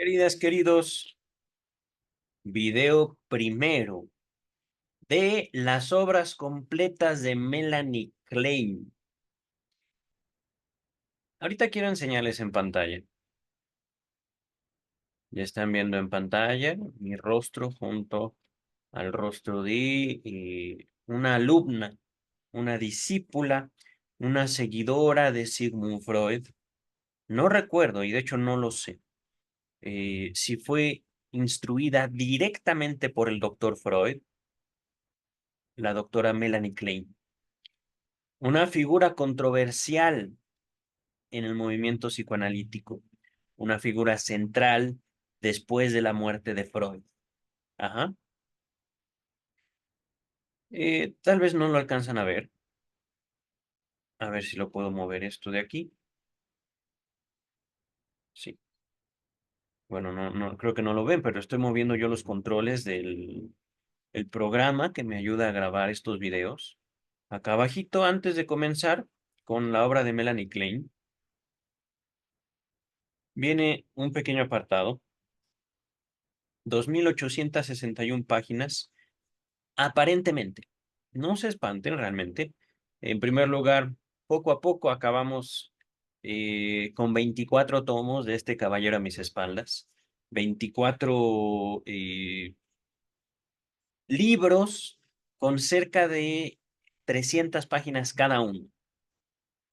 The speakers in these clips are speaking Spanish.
Queridas, queridos, video primero de las obras completas de Melanie Klein. Ahorita quiero enseñarles en pantalla. Ya están viendo en pantalla mi rostro junto al rostro de una alumna, una discípula, una seguidora de Sigmund Freud. No recuerdo, y de hecho no lo sé, si fue instruida directamente por el doctor Freud, la doctora Melanie Klein. Una figura controversial en el movimiento psicoanalítico, una figura central después de la muerte de Freud. Ajá. Tal vez no lo alcanzan a ver. A ver si lo puedo mover esto de aquí. Sí. Bueno, no, creo que no lo ven, pero estoy moviendo yo los controles del el programa que me ayuda a grabar estos videos. Acá abajito, antes de comenzar con la obra de Melanie Klein, viene un pequeño apartado, 2861 páginas. Aparentemente, no se espanten realmente. En primer lugar, poco a poco acabamos con 24 tomos de este caballero a mis espaldas, 24 libros con cerca de 300 páginas cada uno.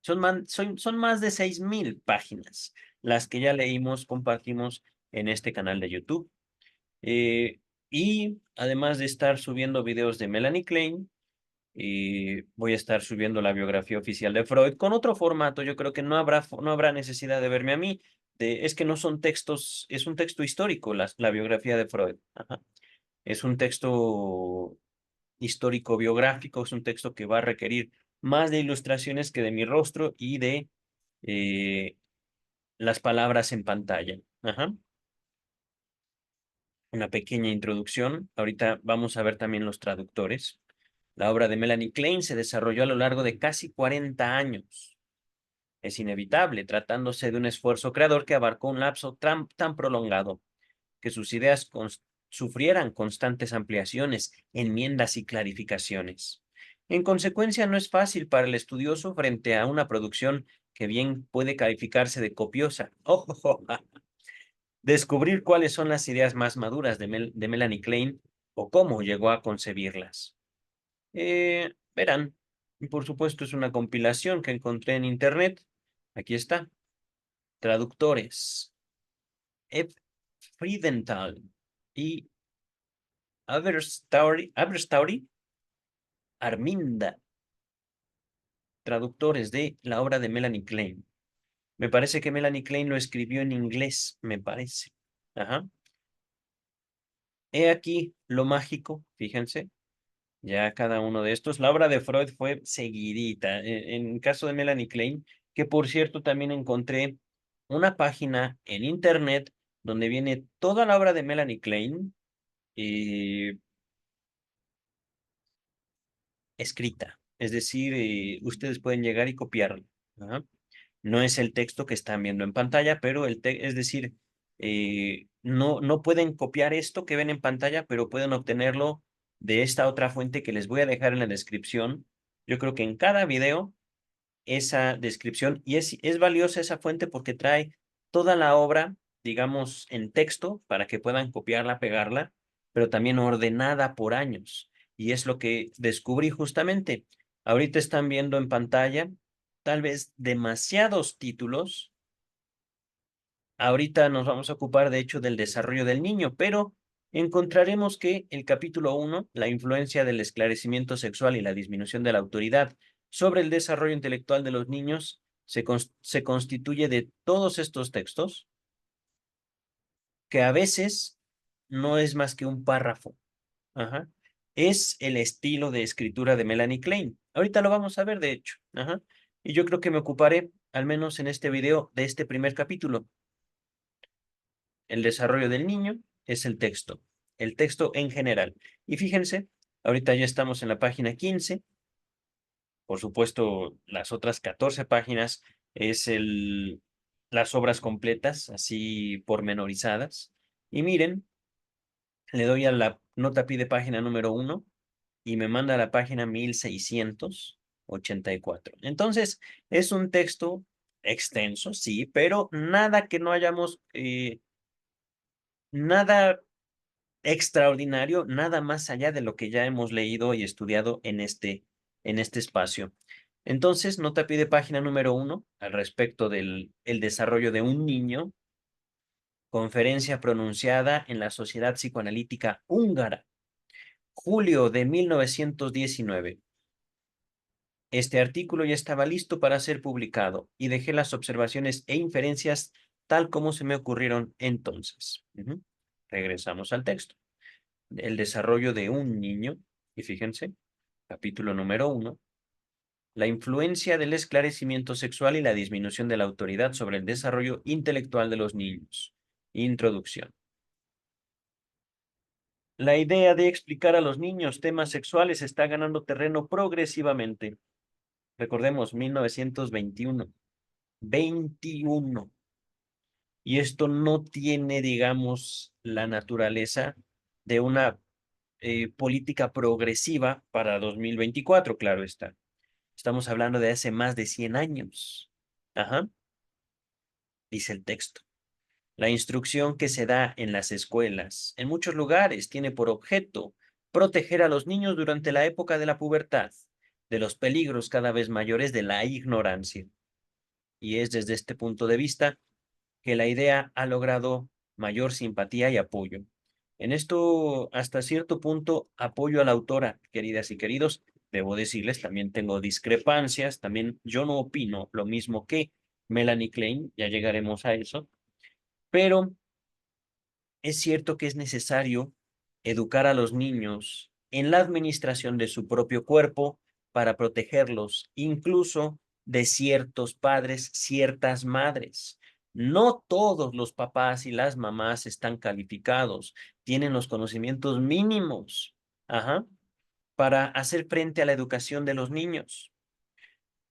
Son más de 6000 páginas las que ya leímos, compartimos en este canal de YouTube. Y además de estar subiendo videos de Melanie Klein, y voy a estar subiendo la biografía oficial de Freud con otro formato. Yo creo que no habrá necesidad de verme a mí. Es que no son textos, es un texto histórico la biografía de Freud. Ajá. Es un texto histórico biográfico, es un texto que va a requerir más de ilustraciones que de mi rostro y de eh, las palabras en pantalla. Ajá. Una pequeña introducción. Ahorita vamos a ver también los traductores. La obra de Melanie Klein se desarrolló a lo largo de casi 40 años. Es inevitable, tratándose de un esfuerzo creador que abarcó un lapso tan prolongado, que sus ideas sufrieran constantes ampliaciones, enmiendas y clarificaciones. En consecuencia, no es fácil para el estudioso frente a una producción que bien puede calificarse de copiosa. ¡Oh! Descubrir cuáles son las ideas más maduras de Melanie Klein o cómo llegó a concebirlas. Verán, y por supuesto es una compilación que encontré en internet. Aquí está. Traductores. Ed Friedenthal y Aberstaury Arminda. Traductores de la obra de Melanie Klein. Me parece que Melanie Klein lo escribió en inglés, me parece. Ajá. He aquí lo mágico, fíjense. Ya cada uno de estos. La obra de Freud fue seguidita. En caso de Melanie Klein, que por cierto también encontré una página en internet donde viene toda la obra de Melanie Klein escrita. Es decir, ustedes pueden llegar y copiarlo. Ajá. No es el texto que están viendo en pantalla, pero es decir, no pueden copiar esto que ven en pantalla, pero pueden obtenerlo de esta otra fuente que les voy a dejar en la descripción. Yo creo que en cada video esa descripción y es valiosa esa fuente porque trae toda la obra, digamos, en texto para que puedan copiarla, pegarla, pero también ordenada por años. Y es lo que descubrí justamente. Ahorita están viendo en pantalla tal vez demasiados títulos. Ahorita nos vamos a ocupar, de hecho, del desarrollo del niño, pero encontraremos que el capítulo 1, la influencia del esclarecimiento sexual y la disminución de la autoridad sobre el desarrollo intelectual de los niños, se constituye de todos estos textos, que a veces no es más que un párrafo. Ajá. Es el estilo de escritura de Melanie Klein. Ahorita lo vamos a ver, de hecho. Ajá. Y yo creo que me ocuparé, al menos en este video, de este primer capítulo. El desarrollo del niño es el texto en general. Y fíjense, ahorita ya estamos en la página 15. Por supuesto, las otras 14 páginas es las obras completas, así pormenorizadas. Y miren, le doy a la nota pie de página número 1 y me manda a la página 1684. Entonces, es un texto extenso, sí, pero nada que no hayamos, nada extraordinario, nada más allá de lo que ya hemos leído y estudiado en este espacio. Entonces, nota pie de página número 1 al respecto del el desarrollo de un niño, conferencia pronunciada en la Sociedad Psicoanalítica Húngara, julio de 1919. Este artículo ya estaba listo para ser publicado y dejé las observaciones e inferencias tal como se me ocurrieron entonces. Regresamos al texto. El desarrollo de un niño, y fíjense, capítulo número 1, la influencia del esclarecimiento sexual y la disminución de la autoridad sobre el desarrollo intelectual de los niños. Introducción. La idea de explicar a los niños temas sexuales está ganando terreno progresivamente. Recordemos, 1921. 21. Y esto no tiene, digamos, la naturaleza de una política progresiva para 2024, claro está. Estamos hablando de hace más de 100 años. Ajá, dice el texto. La instrucción que se da en las escuelas, en muchos lugares, tiene por objeto proteger a los niños durante la época de la pubertad, de los peligros cada vez mayores de la ignorancia. Y es desde este punto de vista que la idea ha logrado mayor simpatía y apoyo. En esto, hasta cierto punto, apoyo a la autora, queridas y queridos. Debo decirles, también tengo discrepancias, también yo no opino lo mismo que Melanie Klein, ya llegaremos a eso, pero es cierto que es necesario educar a los niños en la administración de su propio cuerpo para protegerlos, incluso de ciertos padres, ciertas madres. No todos los papás y las mamás están calificados, tienen los conocimientos mínimos, para hacer frente a la educación de los niños.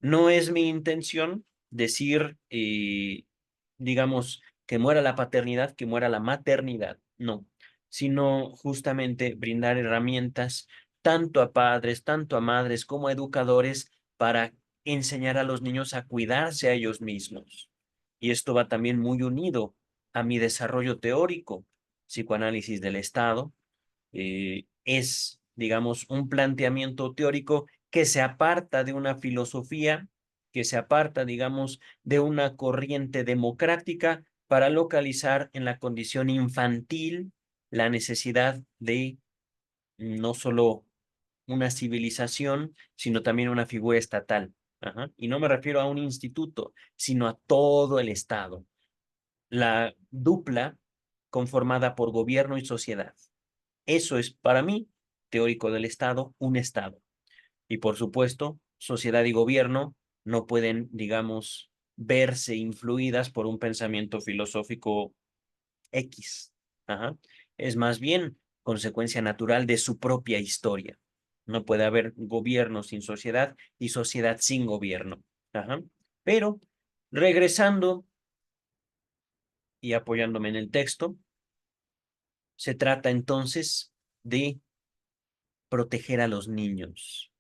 No es mi intención decir, digamos, que muera la paternidad, que muera la maternidad, no, sino justamente brindar herramientas tanto a padres, tanto a madres como a educadores para enseñar a los niños a cuidarse a ellos mismos. Y esto va también muy unido a mi desarrollo teórico, psicoanálisis del Estado, es, digamos, un planteamiento teórico que se aparta de una filosofía, que se aparta, digamos, de una corriente democrática para localizar en la condición infantil la necesidad de no solo una civilización, sino también una figura estatal. Y no me refiero a un instituto, sino a todo el Estado. La dupla conformada por gobierno y sociedad. Eso es para mí, teórico del Estado, un Estado. Y por supuesto, sociedad y gobierno no pueden, digamos, verse influidas por un pensamiento filosófico X. Ajá. Es más bien consecuencia natural de su propia historia. No puede haber gobierno sin sociedad y sociedad sin gobierno. Ajá. Pero, regresando y apoyándome en el texto, se trata entonces de proteger a los niños.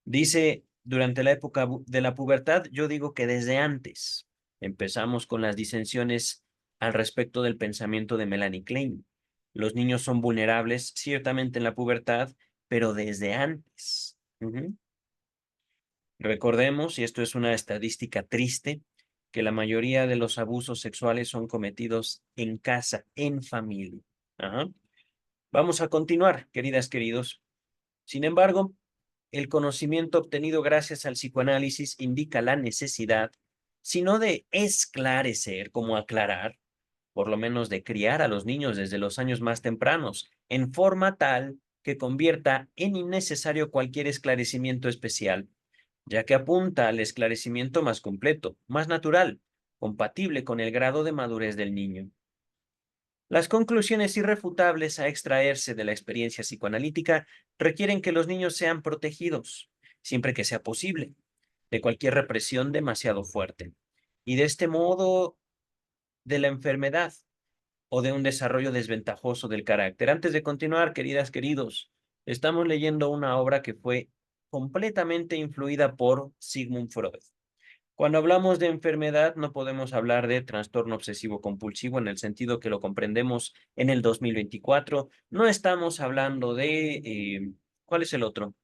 Dice, durante la época de la pubertad, yo digo que desde antes empezamos con las disensiones al respecto del pensamiento de Melanie Klein. Los niños son vulnerables, ciertamente en la pubertad, pero desde antes. Recordemos, y esto es una estadística triste, que la mayoría de los abusos sexuales son cometidos en casa, en familia. Ajá. Vamos a continuar, queridas, queridos. Sin embargo, el conocimiento obtenido gracias al psicoanálisis indica la necesidad, si no de esclarecer, como aclarar, por lo menos de criar a los niños desde los años más tempranos, en forma tal que convierta en innecesario cualquier esclarecimiento especial, ya que apunta al esclarecimiento más completo, más natural, compatible con el grado de madurez del niño. Las conclusiones irrefutables a extraerse de la experiencia psicoanalítica requieren que los niños sean protegidos, siempre que sea posible, de cualquier represión demasiado fuerte. y de este modo de la enfermedad o de un desarrollo desventajoso del carácter. Antes de continuar, queridas, queridos, estamos leyendo una obra que fue completamente influida por Sigmund Freud. Cuando hablamos de enfermedad, no podemos hablar de trastorno obsesivo compulsivo en el sentido que lo comprendemos en el 2024. No estamos hablando de, ¿cuál es el otro?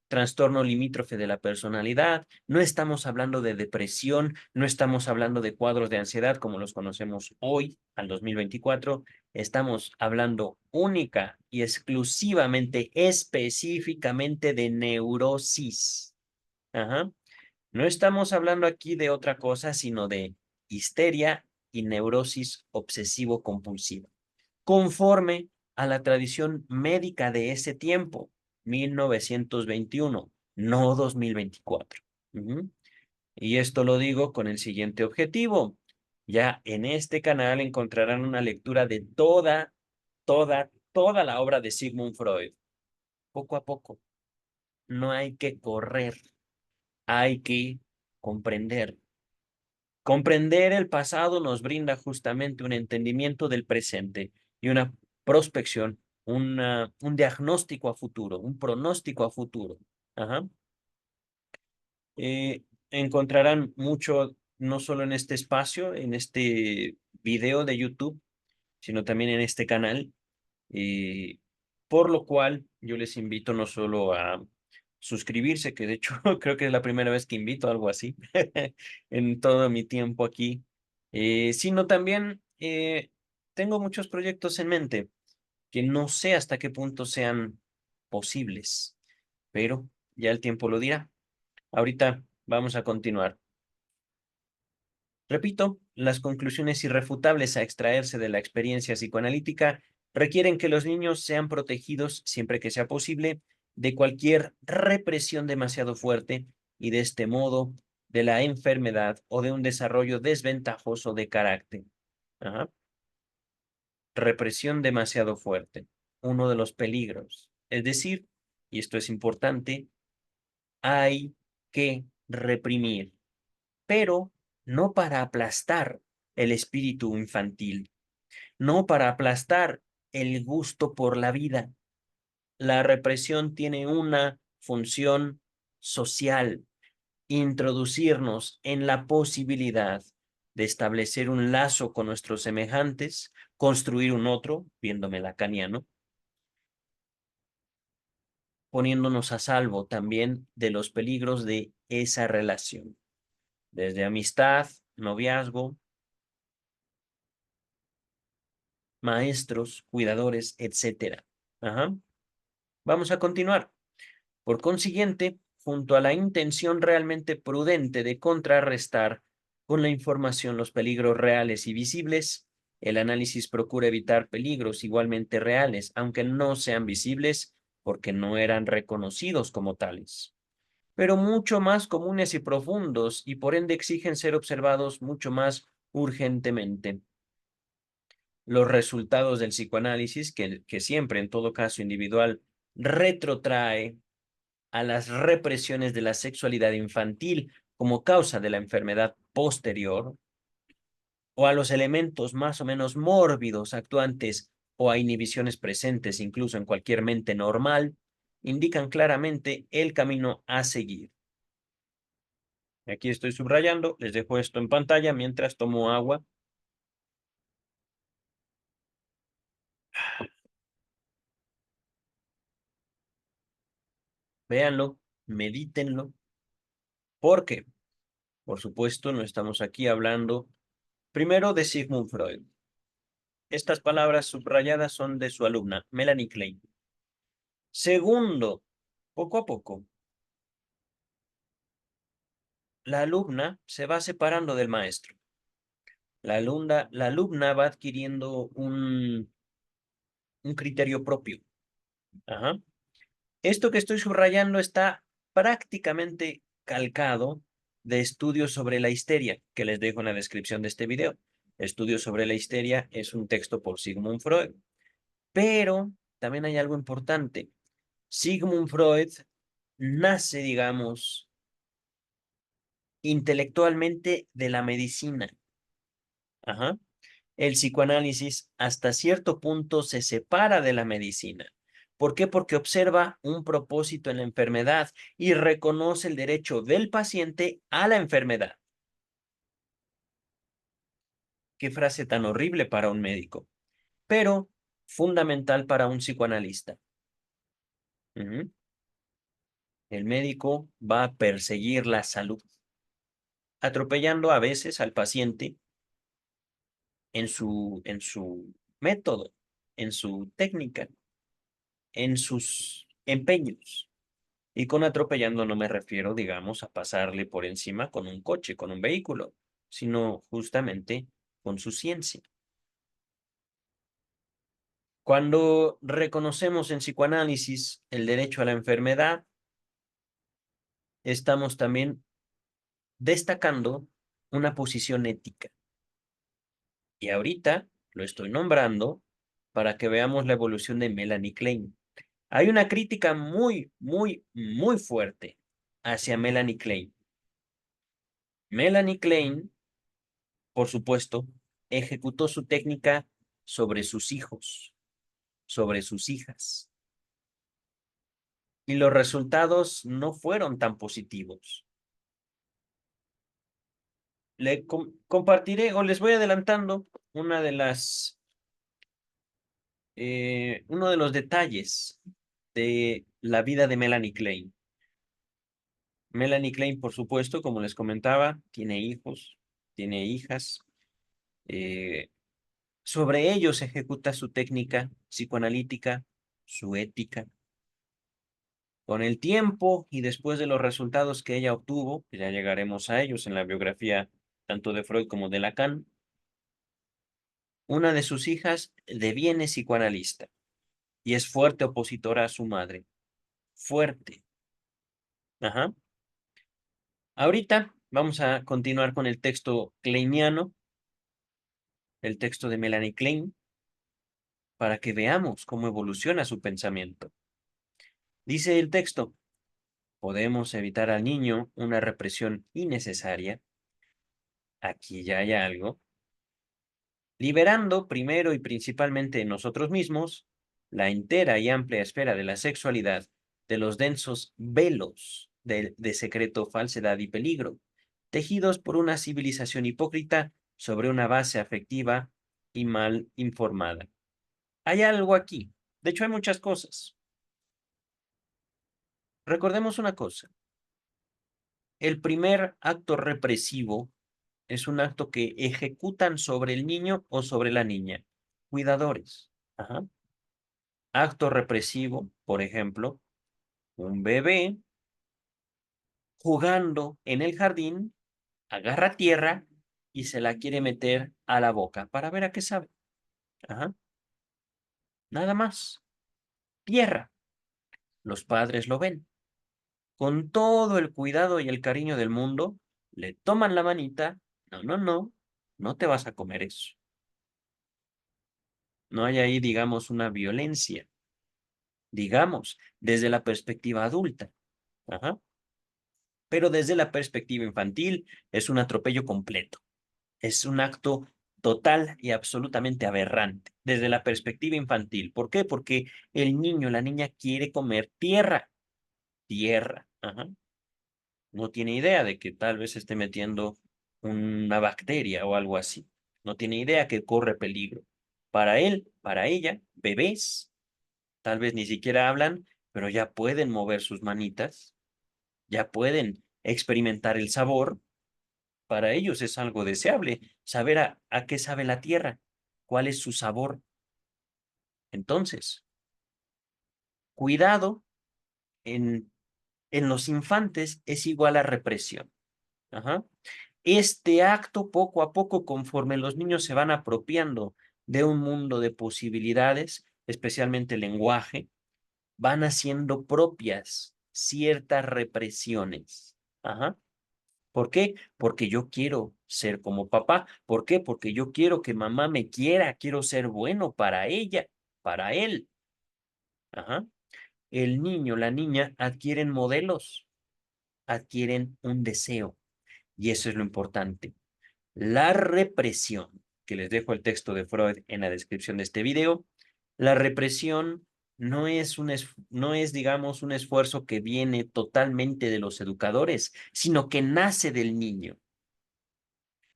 Trastorno limítrofe de la personalidad, no estamos hablando de depresión, no estamos hablando de cuadros de ansiedad como los conocemos hoy, al 2024, estamos hablando única y exclusivamente, específicamente de neurosis. Ajá. No estamos hablando aquí de otra cosa, sino de histeria y neurosis obsesivo-compulsiva, conforme a la tradición médica de ese tiempo, 1921, no 2024. Ujú. Y esto lo digo con el siguiente objetivo. Ya en este canal encontrarán una lectura de toda la obra de Sigmund Freud, poco a poco. No hay que correr, hay que comprender. Comprender el pasado nos brinda justamente un entendimiento del presente y una prospección, un diagnóstico a futuro, un pronóstico a futuro. Ajá. Encontrarán mucho, no solo en este espacio, en este video de YouTube, sino también en este canal, eh, por lo cual yo les invito no solo a suscribirse, que de hecho creo que es la primera vez que invito a algo así en todo mi tiempo aquí, sino también tengo muchos proyectos en mente que no sé hasta qué punto sean posibles, pero ya el tiempo lo dirá. Ahorita vamos a continuar. Repito, las conclusiones irrefutables a extraerse de la experiencia psicoanalítica requieren que los niños sean protegidos siempre que sea posible de cualquier represión demasiado fuerte y de este modo de la enfermedad o de un desarrollo desventajoso de carácter. Ajá. Represión demasiado fuerte, uno de los peligros. Es decir, y esto es importante, hay que reprimir, pero no para aplastar el espíritu infantil, no para aplastar el gusto por la vida. La represión tiene una función social, introducirnos en la posibilidad de establecer un lazo con nuestros semejantes, construir un otro, viéndome lacaniano, poniéndonos a salvo también de los peligros de esa relación, desde amistad, noviazgo, maestros, cuidadores, etcétera. Ajá. Vamos a continuar. Por consiguiente, junto a la intención realmente prudente de contrarrestar con la información los peligros reales y visibles, el análisis procura evitar peligros igualmente reales, aunque no sean visibles porque no eran reconocidos como tales, pero mucho más comunes y profundos y por ende exigen ser observados mucho más urgentemente. Los resultados del psicoanálisis, que siempre, en todo caso individual, retrotrae a las represiones de la sexualidad infantil como causa de la enfermedad posterior, o a los elementos más o menos mórbidos actuantes o a inhibiciones presentes incluso en cualquier mente normal, indican claramente el camino a seguir. Aquí estoy subrayando, les dejo esto en pantalla mientras tomo agua. Véanlo, medítenlo, porque, por supuesto, no estamos aquí hablando primero de Sigmund Freud. Estas palabras subrayadas son de su alumna, Melanie Klein. Segundo, poco a poco, la alumna se va separando del maestro. La alumna va adquiriendo un criterio propio. Ajá. Esto que estoy subrayando está prácticamente calcado de estudios sobre la histeria, que les dejo en la descripción de este video. Estudios sobre la histeria es un texto por Sigmund Freud. Pero también hay algo importante. Sigmund Freud nace, digamos, intelectualmente de la medicina. Ajá. El psicoanálisis hasta cierto punto se separa de la medicina. ¿Por qué? Porque observa un propósito en la enfermedad y reconoce el derecho del paciente a la enfermedad. Qué frase tan horrible para un médico, pero fundamental para un psicoanalista. Ujú. El médico va a perseguir la salud, atropellando a veces al paciente en su método, en su técnica, en sus empeños. Y con atropellando no me refiero, digamos, a pasarle por encima con un coche, con un vehículo, sino justamente con su ciencia. Cuando reconocemos en psicoanálisis el derecho a la enfermedad, estamos también destacando una posición ética. Y ahorita lo estoy nombrando para que veamos la evolución de Melanie Klein. Hay una crítica muy, muy, muy fuerte hacia Melanie Klein. Melanie Klein, por supuesto, ejecutó su técnica sobre sus hijos, sobre sus hijas. Y los resultados no fueron tan positivos. Le compartiré o les voy adelantando una de las, uno de los detalles de la vida de Melanie Klein. Melanie Klein, por supuesto, como les comentaba, tiene hijos, tiene hijas. eh, Sobre ellos ejecuta su técnica psicoanalítica, su ética. Con el tiempo y después de los resultados que ella obtuvo, que ya llegaremos a ellos en la biografía tanto de Freud como de Lacan, una de sus hijas deviene psicoanalista y es fuerte opositora a su madre. Fuerte. Ajá. Ahorita vamos a continuar con el texto kleiniano, el texto de Melanie Klein, para que veamos cómo evoluciona su pensamiento. Dice el texto, podemos evitar al niño una represión innecesaria. Aquí ya hay algo. Liberando primero y principalmente en nosotros mismos la entera y amplia esfera de la sexualidad de los densos velos de secreto, falsedad y peligro, tejidos por una civilización hipócrita sobre una base afectiva y mal informada. Hay algo aquí. De hecho, hay muchas cosas. Recordemos una cosa. El primer acto represivo es un acto que ejecutan sobre el niño o sobre la niña. Cuidadores. Ajá. Acto represivo, por ejemplo, un bebé jugando en el jardín, agarra tierra y se la quiere meter a la boca para ver a qué sabe. Ajá. Nada más. Tierra. Los padres lo ven. Con todo el cuidado y el cariño del mundo, le toman la manita. No, no, no. No te vas a comer eso. No hay ahí, digamos, una violencia. Digamos, desde la perspectiva adulta. Ajá. Pero desde la perspectiva infantil es un atropello completo. Es un acto total y absolutamente aberrante desde la perspectiva infantil. ¿Por qué? Porque el niño, la niña quiere comer tierra, tierra. Ajá. No tiene idea de que tal vez esté metiendo una bacteria o algo así. No tiene idea que corre peligro. Para él, para ella, bebés, tal vez ni siquiera hablan, pero ya pueden mover sus manitas, ya pueden experimentar el sabor. Para ellos es algo deseable saber a qué sabe la tierra, cuál es su sabor. Entonces, cuidado en, en los infantes es igual a represión. Ajá. Este acto, poco a poco, conforme los niños se van apropiando de un mundo de posibilidades, especialmente el lenguaje, van haciendo propias ciertas represiones. Ajá. ¿Por qué? Porque yo quiero ser como papá. ¿Por qué? Porque yo quiero que mamá me quiera, quiero ser bueno para ella, para él. Ajá. El niño, la niña adquieren modelos, adquieren un deseo. Y eso es lo importante. La represión, que les dejo el texto de Freud en la descripción de este video, la represión no es, digamos, un esfuerzo que viene totalmente de los educadores, sino que nace del niño.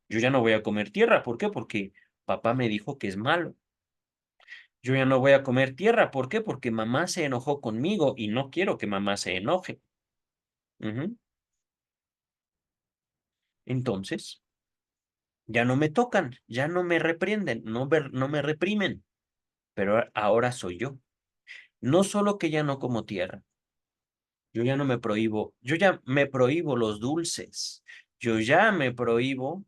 Yo ya no voy a comer tierra, ¿por qué? Porque papá me dijo que es malo. Yo ya no voy a comer tierra, ¿por qué? Porque mamá se enojó conmigo y no quiero que mamá se enoje. Ujú. Entonces, ya no me tocan, ya no me reprienden, no me reprimen, pero ahora soy yo. No solo que ya no como tierra, yo ya no me prohíbo, yo ya me prohíbo los dulces, yo ya me prohíbo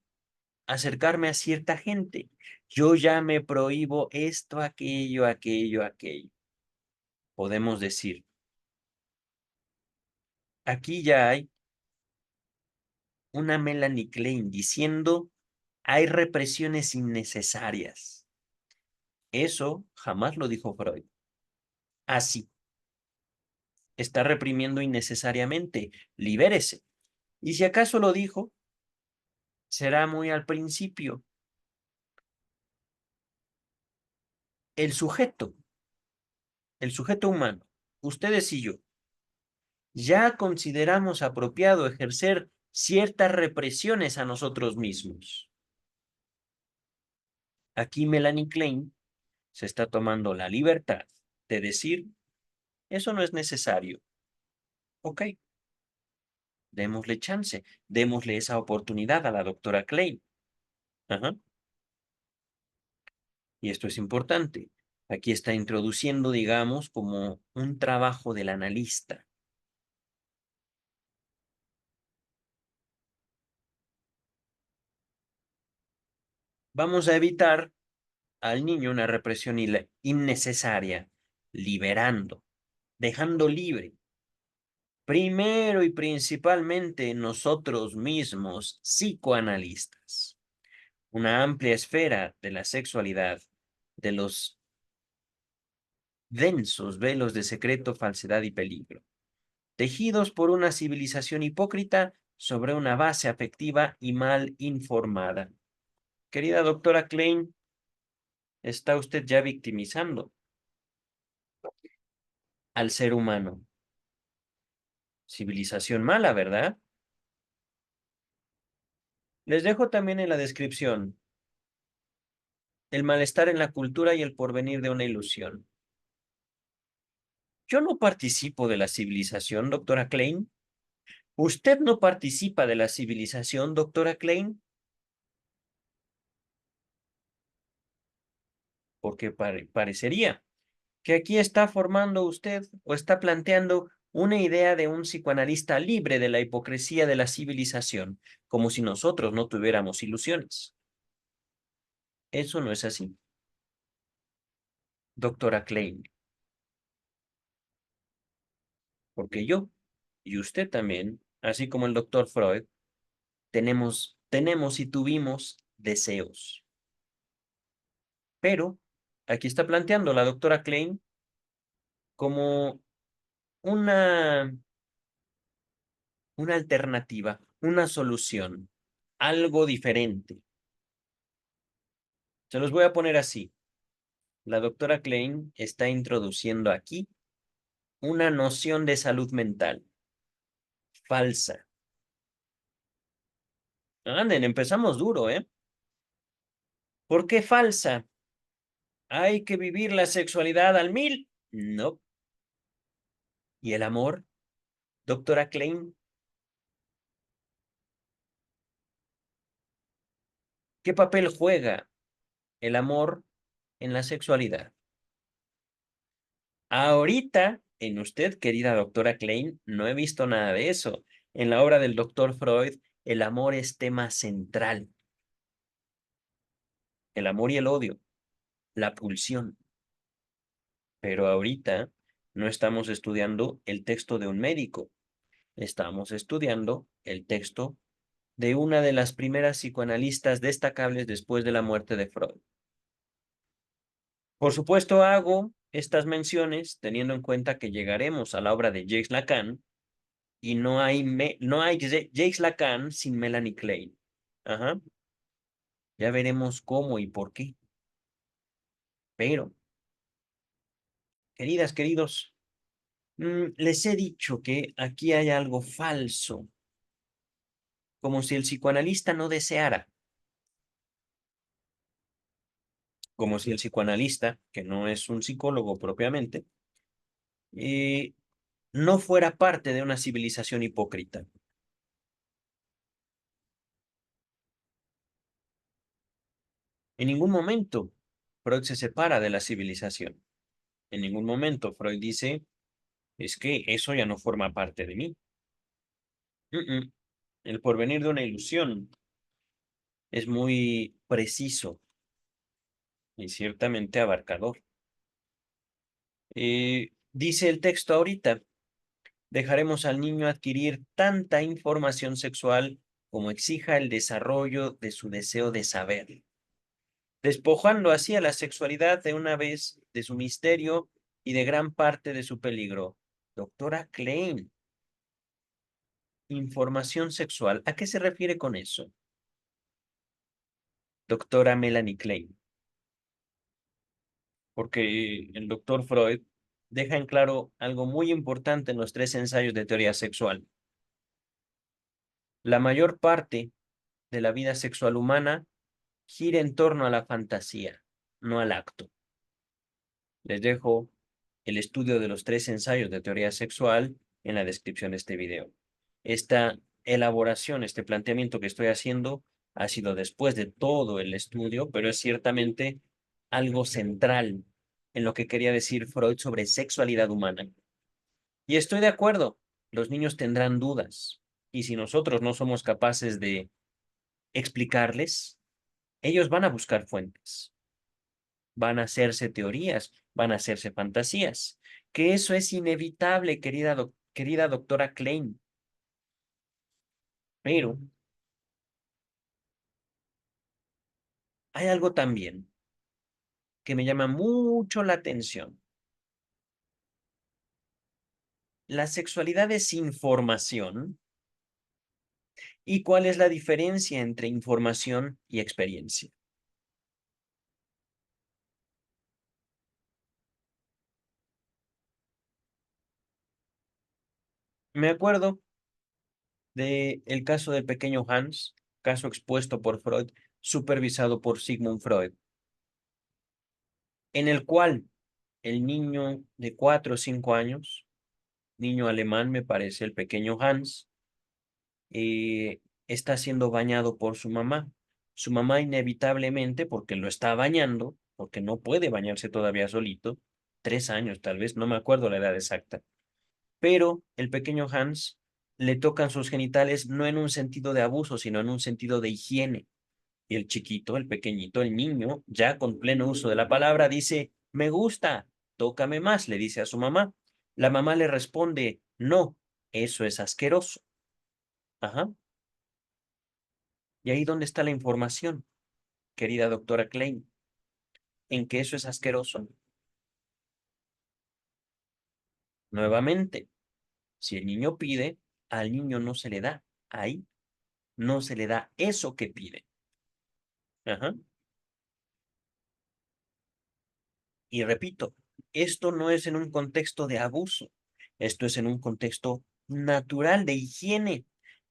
acercarme a cierta gente, yo ya me prohíbo esto, aquello, aquello, aquello. Podemos decir, aquí ya hay una Melanie Klein diciendo, hay represiones innecesarias. Eso jamás lo dijo Freud. Así, está reprimiendo innecesariamente, libérese. Y si acaso lo dijo, será muy al principio. El sujeto, el sujeto humano, ustedes y yo, ya consideramos apropiado ejercer ciertas represiones a nosotros mismos. Aquí Melanie Klein se está tomando la libertad de decir, eso no es necesario. Ok, démosle chance, démosle esa oportunidad a la doctora Klein. Ajá. Y esto es importante. Aquí está introduciendo, digamos, como un trabajo del analista. Vamos a evitar al niño una represión innecesaria, liberando, dejando libre. Primero y principalmente nosotros mismos, psicoanalistas, una amplia esfera de la sexualidad, de los densos velos de secreto, falsedad y peligro, tejidos por una civilización hipócrita sobre una base afectiva y mal informada. Querida doctora Klein, está usted ya victimizando al ser humano. Civilización mala, ¿verdad? Les dejo también en la descripción el malestar en la cultura y el porvenir de una ilusión. Yo no participo de la civilización, doctora Klein. ¿Usted no participa de la civilización, doctora Klein? Porque parecería que aquí está formando usted o está planteando una idea de un psicoanalista libre de la hipocresía de la civilización, como si nosotros no tuviéramos ilusiones. Eso no es así, doctora Klein, porque yo y usted también, así como el doctor Freud, tenemos y tuvimos deseos. Pero aquí está planteando la doctora Klein como una, una alternativa, una solución, algo diferente. Se los voy a poner así. La doctora Klein está introduciendo aquí una noción de salud mental falsa. Anden, empezamos duro, ¿eh? ¿Por qué falsa? ¿Hay que vivir la sexualidad al mil? No. ¿Y el amor, doctora Klein? ¿Qué papel juega el amor en la sexualidad? Ahorita, en usted, querida doctora Klein, no he visto nada de eso. En la obra del doctor Freud, el amor es tema central. El amor y el odio, la pulsión. Pero ahorita no estamos estudiando el texto de un médico, estamos estudiando el texto de una de las primeras psicoanalistas destacables después de la muerte de Freud. Por supuesto, hago estas menciones teniendo en cuenta que llegaremos a la obra de Jacques Lacan y no hay Jacques Lacan sin Melanie Klein. Ajá. Ya veremos cómo y por qué. Pero, queridas, queridos, les he dicho que aquí hay algo falso, como si el psicoanalista no deseara, como si el psicoanalista, que no es un psicólogo propiamente, eh, no fuera parte de una civilización hipócrita. En ningún momento Freud se separa de la civilización. En ningún momento Freud dice, es que eso ya no forma parte de mí. El porvenir de una ilusión es muy preciso y ciertamente abarcador. Dice el texto ahorita, dejaremos al niño adquirir tanta información sexual como exija el desarrollo de su deseo de saber, despojando así a la sexualidad de una vez de su misterio y de gran parte de su peligro. Doctora Klein, información sexual, ¿a qué se refiere con eso? Doctora Melanie Klein, porque el doctor Freud deja en claro algo muy importante en los tres ensayos de teoría sexual. La mayor parte de la vida sexual humana gira en torno a la fantasía, no al acto. Les dejo el estudio de los tres ensayos de teoría sexual en la descripción de este video. Esta elaboración, este planteamiento que estoy haciendo ha sido después de todo el estudio, pero es ciertamente algo central en lo que quería decir Freud sobre sexualidad humana. Y estoy de acuerdo, los niños tendrán dudas, y si nosotros no somos capaces de explicarles, ellos van a buscar fuentes, van a hacerse teorías, van a hacerse fantasías, que eso es inevitable, querida doctora Klein. Pero hay algo también que me llama mucho la atención. La sexualidad es información. ¿Y cuál es la diferencia entre información y experiencia? Me acuerdo del caso del pequeño Hans, caso expuesto por Freud, supervisado por Sigmund Freud, en el cual el niño de 4 o 5 años, niño alemán me parece, el pequeño Hans, está siendo bañado por su mamá. Su mamá inevitablemente, porque lo está bañando, porque no puede bañarse todavía solito, 3 años tal vez, no me acuerdo la edad exacta, pero el pequeño Hans le tocan sus genitales no en un sentido de abuso, sino en un sentido de higiene. Y el chiquito, el pequeñito, el niño, ya con pleno uso de la palabra, dice, me gusta, tócame más, le dice a su mamá. La mamá le responde, no, eso es asqueroso. Ajá. Y ahí donde está la información, querida doctora Klein, en que eso es asqueroso. Nuevamente, si el niño pide, al niño no se le da. Ahí no se le da eso que pide. Ajá. Y repito, esto no es en un contexto de abuso, esto es en un contexto natural de higiene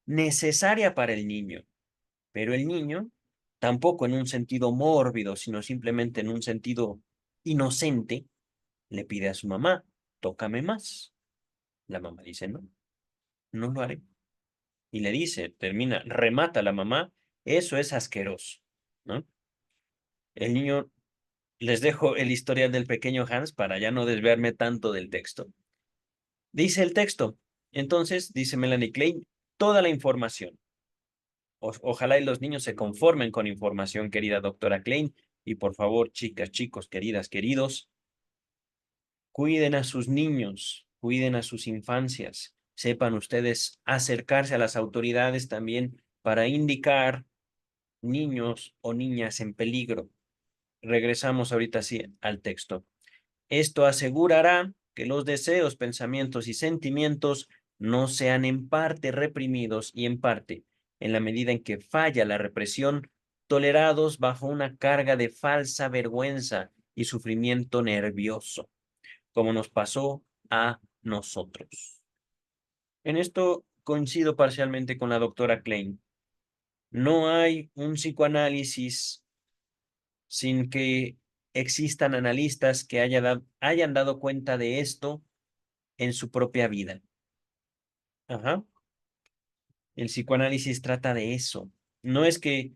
necesaria para el niño, pero el niño tampoco en un sentido mórbido, sino simplemente en un sentido inocente, le pide a su mamá, tócame más. La mamá dice, no, no lo haré. Y le dice, termina, remata a la mamá, eso es asqueroso, ¿no? El niño, les dejo el historial del pequeño Hans para ya no desviarme tanto del texto. Dice el texto. Entonces, dice Melanie Klein, toda la información. Ojalá y los niños se conformen con información, querida doctora Klein. Y por favor, chicas, chicos, queridas, queridos, cuiden a sus niños, cuiden a sus infancias. Sepan ustedes acercarse a las autoridades también para indicar niños o niñas en peligro. Regresamos ahorita sí al texto. Esto asegurará que los deseos, pensamientos y sentimientos no sean en parte reprimidos y en parte, en la medida en que falla la represión, tolerados bajo una carga de falsa vergüenza y sufrimiento nervioso, como nos pasó a nosotros. En esto coincido parcialmente con la doctora Klein. No hay un psicoanálisis sin que existan analistas que hayan dado cuenta de esto en su propia vida. Ajá. El psicoanálisis trata de eso. No es que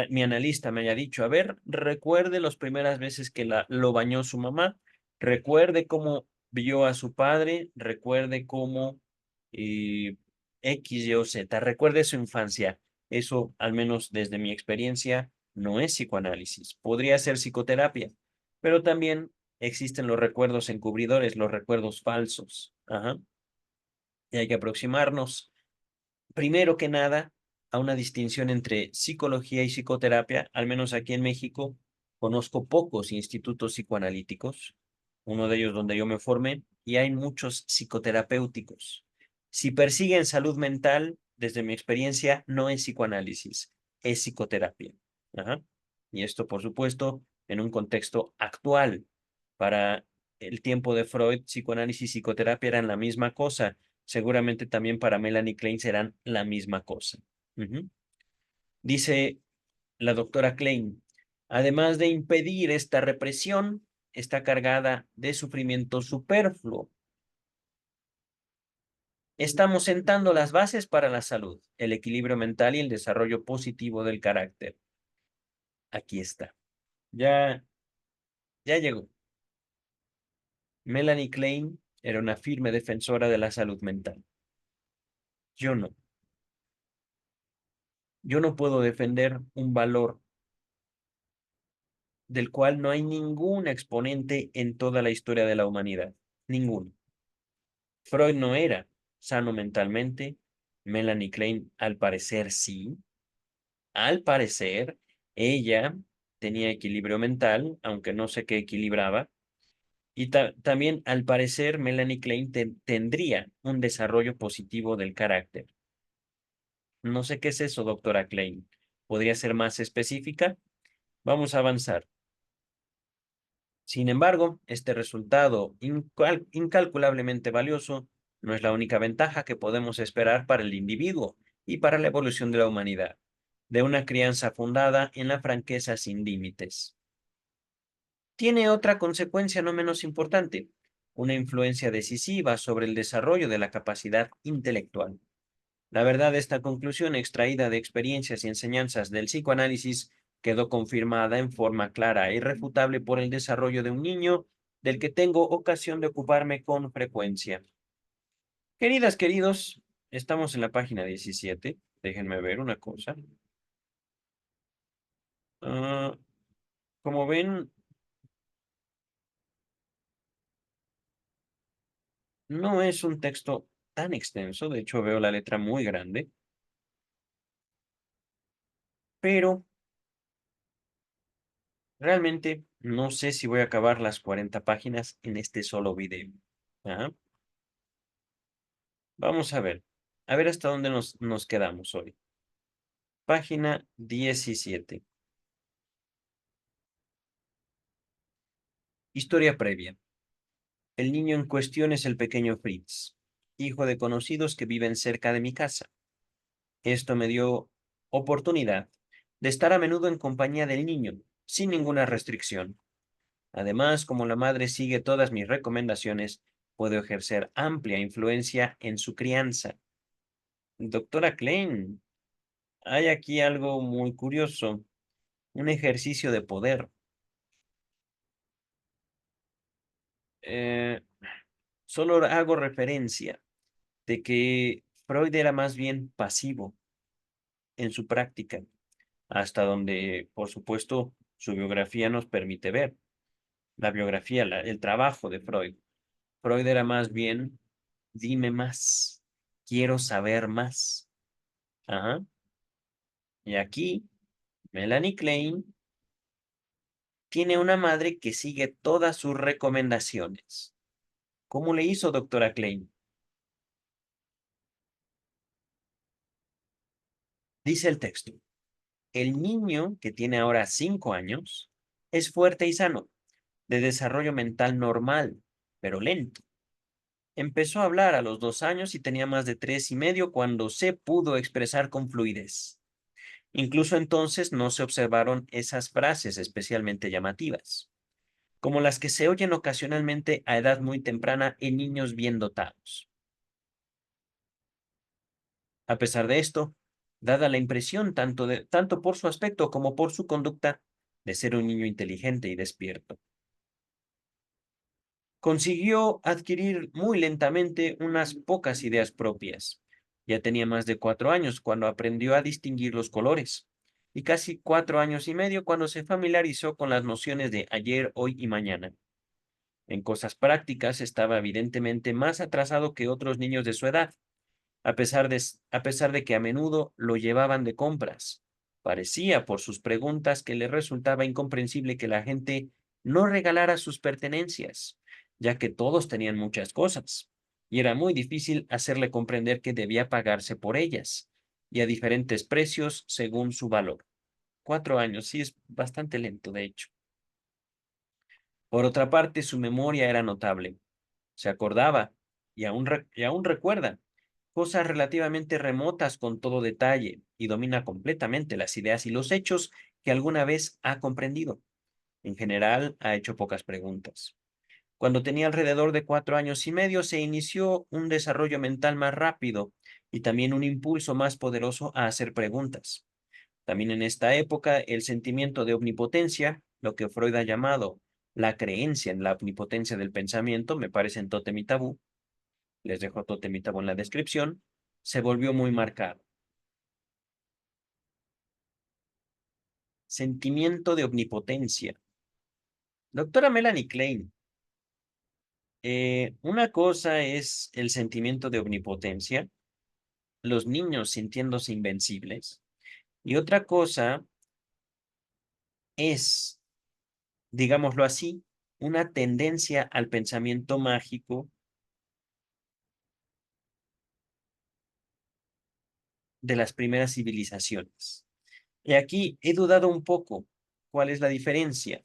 mi analista me haya dicho, a ver, recuerde las primeras veces que lo bañó su mamá, recuerde cómo vio a su padre, recuerde cómo eh, X, Y o Z, recuerde su infancia. Eso, al menos desde mi experiencia, no es psicoanálisis. Podría ser psicoterapia, pero también existen los recuerdos encubridores, los recuerdos falsos. Ajá. Y hay que aproximarnos primero que nada, a una distinción entre psicología y psicoterapia, al menos aquí en México, conozco pocos institutos psicoanalíticos, uno de ellos donde yo me formé, y hay muchos psicoterapéuticos. Si persiguen salud mental, desde mi experiencia, no es psicoanálisis, es psicoterapia. Ajá. Y esto, por supuesto, en un contexto actual. Para el tiempo de Freud, psicoanálisis y psicoterapia eran la misma cosa. Seguramente también para Melanie Klein serán la misma cosa. Ujú. Dice la doctora Klein, además de impedir esta represión, está cargada de sufrimiento superfluo. Estamos sentando las bases para la salud, el equilibrio mental y el desarrollo positivo del carácter. Aquí está. Ya, ya llegó. Melanie Klein era una firme defensora de la salud mental. Yo no. Yo no puedo defender un valor del cual no hay ningún exponente en toda la historia de la humanidad. Ninguno. Freud no era sano mentalmente. Melanie Klein, al parecer, sí. Al parecer, ella tenía equilibrio mental, aunque no sé qué equilibraba. Y también, al parecer, Melanie Klein tendría un desarrollo positivo del carácter. No sé qué es eso, doctora Klein. ¿Podría ser más específica? Vamos a avanzar. Sin embargo, este resultado incalculablemente valioso no es la única ventaja que podemos esperar para el individuo y para la evolución de la humanidad, de una crianza fundada en la franqueza sin límites. Tiene otra consecuencia no menos importante, una influencia decisiva sobre el desarrollo de la capacidad intelectual. La verdad, esta conclusión extraída de experiencias y enseñanzas del psicoanálisis quedó confirmada en forma clara e irrefutable por el desarrollo de un niño del que tengo ocasión de ocuparme con frecuencia. Queridas, queridos, estamos en la página 17. Déjenme ver una cosa. Ah, como ven, no es un texto tan extenso, de hecho veo la letra muy grande, pero realmente no sé si voy a acabar las 40 páginas en este solo video. Ajá. Vamos a ver hasta dónde nos quedamos hoy. Página 17. Historia previa. El niño en cuestión es el pequeño Fritz, hijo de conocidos que viven cerca de mi casa. Esto me dio oportunidad de estar a menudo en compañía del niño, sin ninguna restricción. Además, como la madre sigue todas mis recomendaciones, puedo ejercer amplia influencia en su crianza. Doctora Klein, hay aquí algo muy curioso, un ejercicio de poder. Eh, Solo hago referencia de que Freud era más bien pasivo en su práctica, hasta donde, por supuesto, su biografía nos permite ver. La biografía, el trabajo de Freud. Freud era más bien, dime más, quiero saber más. Ajá. Y aquí, Melanie Klein tiene una madre que sigue todas sus recomendaciones. ¿Cómo le hizo doctora Klein? Dice el texto, el niño que tiene ahora 5 años es fuerte y sano, de desarrollo mental normal, pero lento. Empezó a hablar a los 2 años y tenía más de 3 y medio cuando se pudo expresar con fluidez. Incluso entonces no se observaron esas frases especialmente llamativas, como las que se oyen ocasionalmente a edad muy temprana en niños bien dotados. A pesar de esto, dada la impresión tanto por su aspecto como por su conducta de ser un niño inteligente y despierto, consiguió adquirir muy lentamente unas pocas ideas propias. Ya tenía más de 4 años cuando aprendió a distinguir los colores, y casi 4 años y medio cuando se familiarizó con las nociones de ayer, hoy y mañana. En cosas prácticas estaba evidentemente más atrasado que otros niños de su edad, a pesar de que a menudo lo llevaban de compras. Parecía por sus preguntas que le resultaba incomprensible que la gente no regalara sus pertenencias, ya que todos tenían muchas cosas, y era muy difícil hacerle comprender que debía pagarse por ellas, y a diferentes precios según su valor. 4 años, sí es bastante lento, de hecho. Por otra parte, su memoria era notable. Se acordaba, y aún recuerda, cosas relativamente remotas con todo detalle y domina completamente las ideas y los hechos que alguna vez ha comprendido. En general, ha hecho pocas preguntas. Cuando tenía alrededor de 4 años y medio, se inició un desarrollo mental más rápido y también un impulso más poderoso a hacer preguntas. También en esta época, el sentimiento de omnipotencia, lo que Freud ha llamado la creencia en la omnipotencia del pensamiento, me parece en Tótem y Tabú, les dejo Tótem y Tabú en la descripción, se volvió muy marcado. Sentimiento de omnipotencia. Doctora Melanie Klein, una cosa es el sentimiento de omnipotencia, los niños sintiéndose invencibles, y otra cosa es, digámoslo así, una tendencia al pensamiento mágico de las primeras civilizaciones. Y aquí he dudado un poco cuál es la diferencia.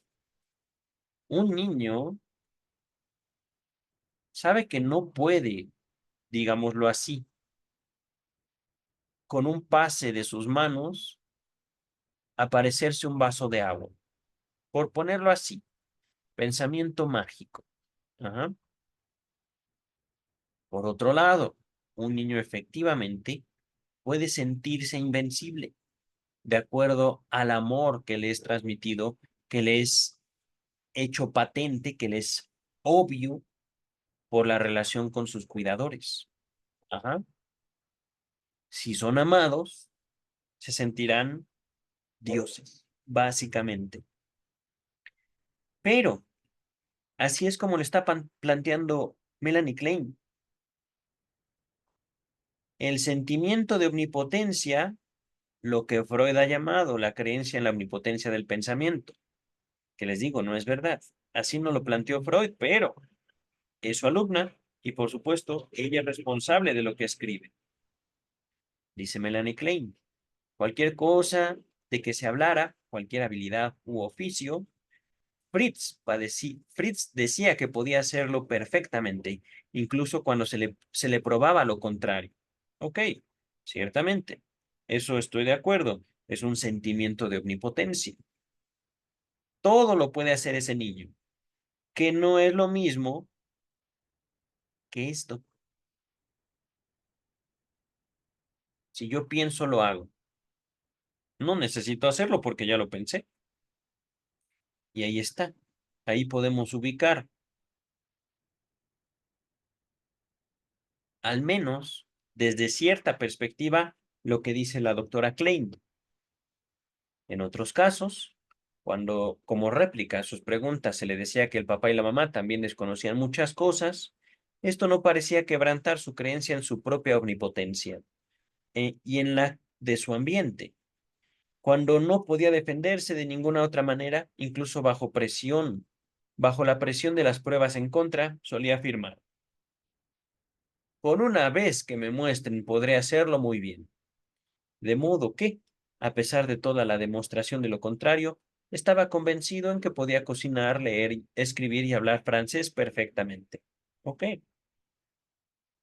Un niño sabe que no puede, digámoslo así, con un pase de sus manos, aparecerse un vaso de agua. Por ponerlo así, pensamiento mágico. Ajá. Por otro lado, un niño efectivamente puede sentirse invencible de acuerdo al amor que le es transmitido, que le es hecho patente, que le es obvio por la relación con sus cuidadores. Ajá. Si son amados, se sentirán dioses, básicamente. Pero así es como lo está planteando Melanie Klein. El sentimiento de omnipotencia, lo que Freud ha llamado la creencia en la omnipotencia del pensamiento, que les digo, no es verdad. Así no lo planteó Freud, pero es su alumna y por supuesto ella es responsable de lo que escribe. Dice Melanie Klein, cualquier cosa de que se hablara, cualquier habilidad u oficio, Fritz decía que podía hacerlo perfectamente, incluso cuando se le probaba lo contrario. Ok, ciertamente, eso estoy de acuerdo, es un sentimiento de omnipotencia. Todo lo puede hacer ese niño, que no es lo mismo que esto. Si yo pienso, lo hago. No necesito hacerlo porque ya lo pensé. Y ahí está. Ahí podemos ubicar, al menos desde cierta perspectiva, lo que dice la doctora Klein. En otros casos, cuando como réplica a sus preguntas se le decía que el papá y la mamá también desconocían muchas cosas, esto no parecía quebrantar su creencia en su propia omnipotencia y en la de su ambiente. Cuando no podía defenderse de ninguna otra manera, incluso bajo presión, bajo la presión de las pruebas en contra, solía afirmar, por una vez que me muestren, podré hacerlo muy bien. De modo que, a pesar de toda la demostración de lo contrario, estaba convencido en que podía cocinar, leer, escribir y hablar francés perfectamente. Ok.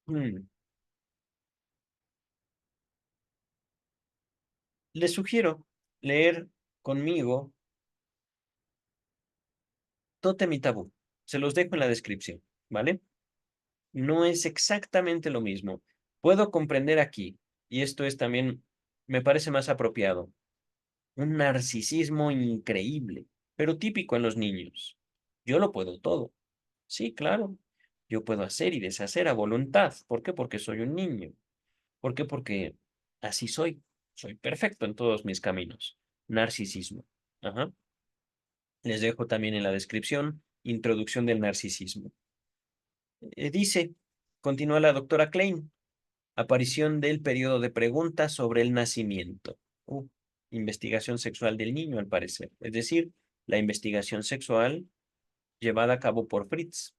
Mm. Le sugiero leer conmigo Tótem y Tabú. Se los dejo en la descripción, ¿vale? No es exactamente lo mismo. Puedo comprender aquí, y esto es también, me parece más apropiado, un narcisismo increíble, pero típico en los niños. Yo lo puedo todo. Sí, claro. Yo puedo hacer y deshacer a voluntad. ¿Por qué? Porque soy un niño. ¿Por qué? Porque así soy. Soy perfecto en todos mis caminos. Narcisismo. Ajá. Les dejo también en la descripción introducción del narcisismo. Dice, continúa la doctora Klein, aparición del periodo de preguntas sobre el nacimiento. Investigación sexual del niño, al parecer. Es decir, la investigación sexual llevada a cabo por Fritz.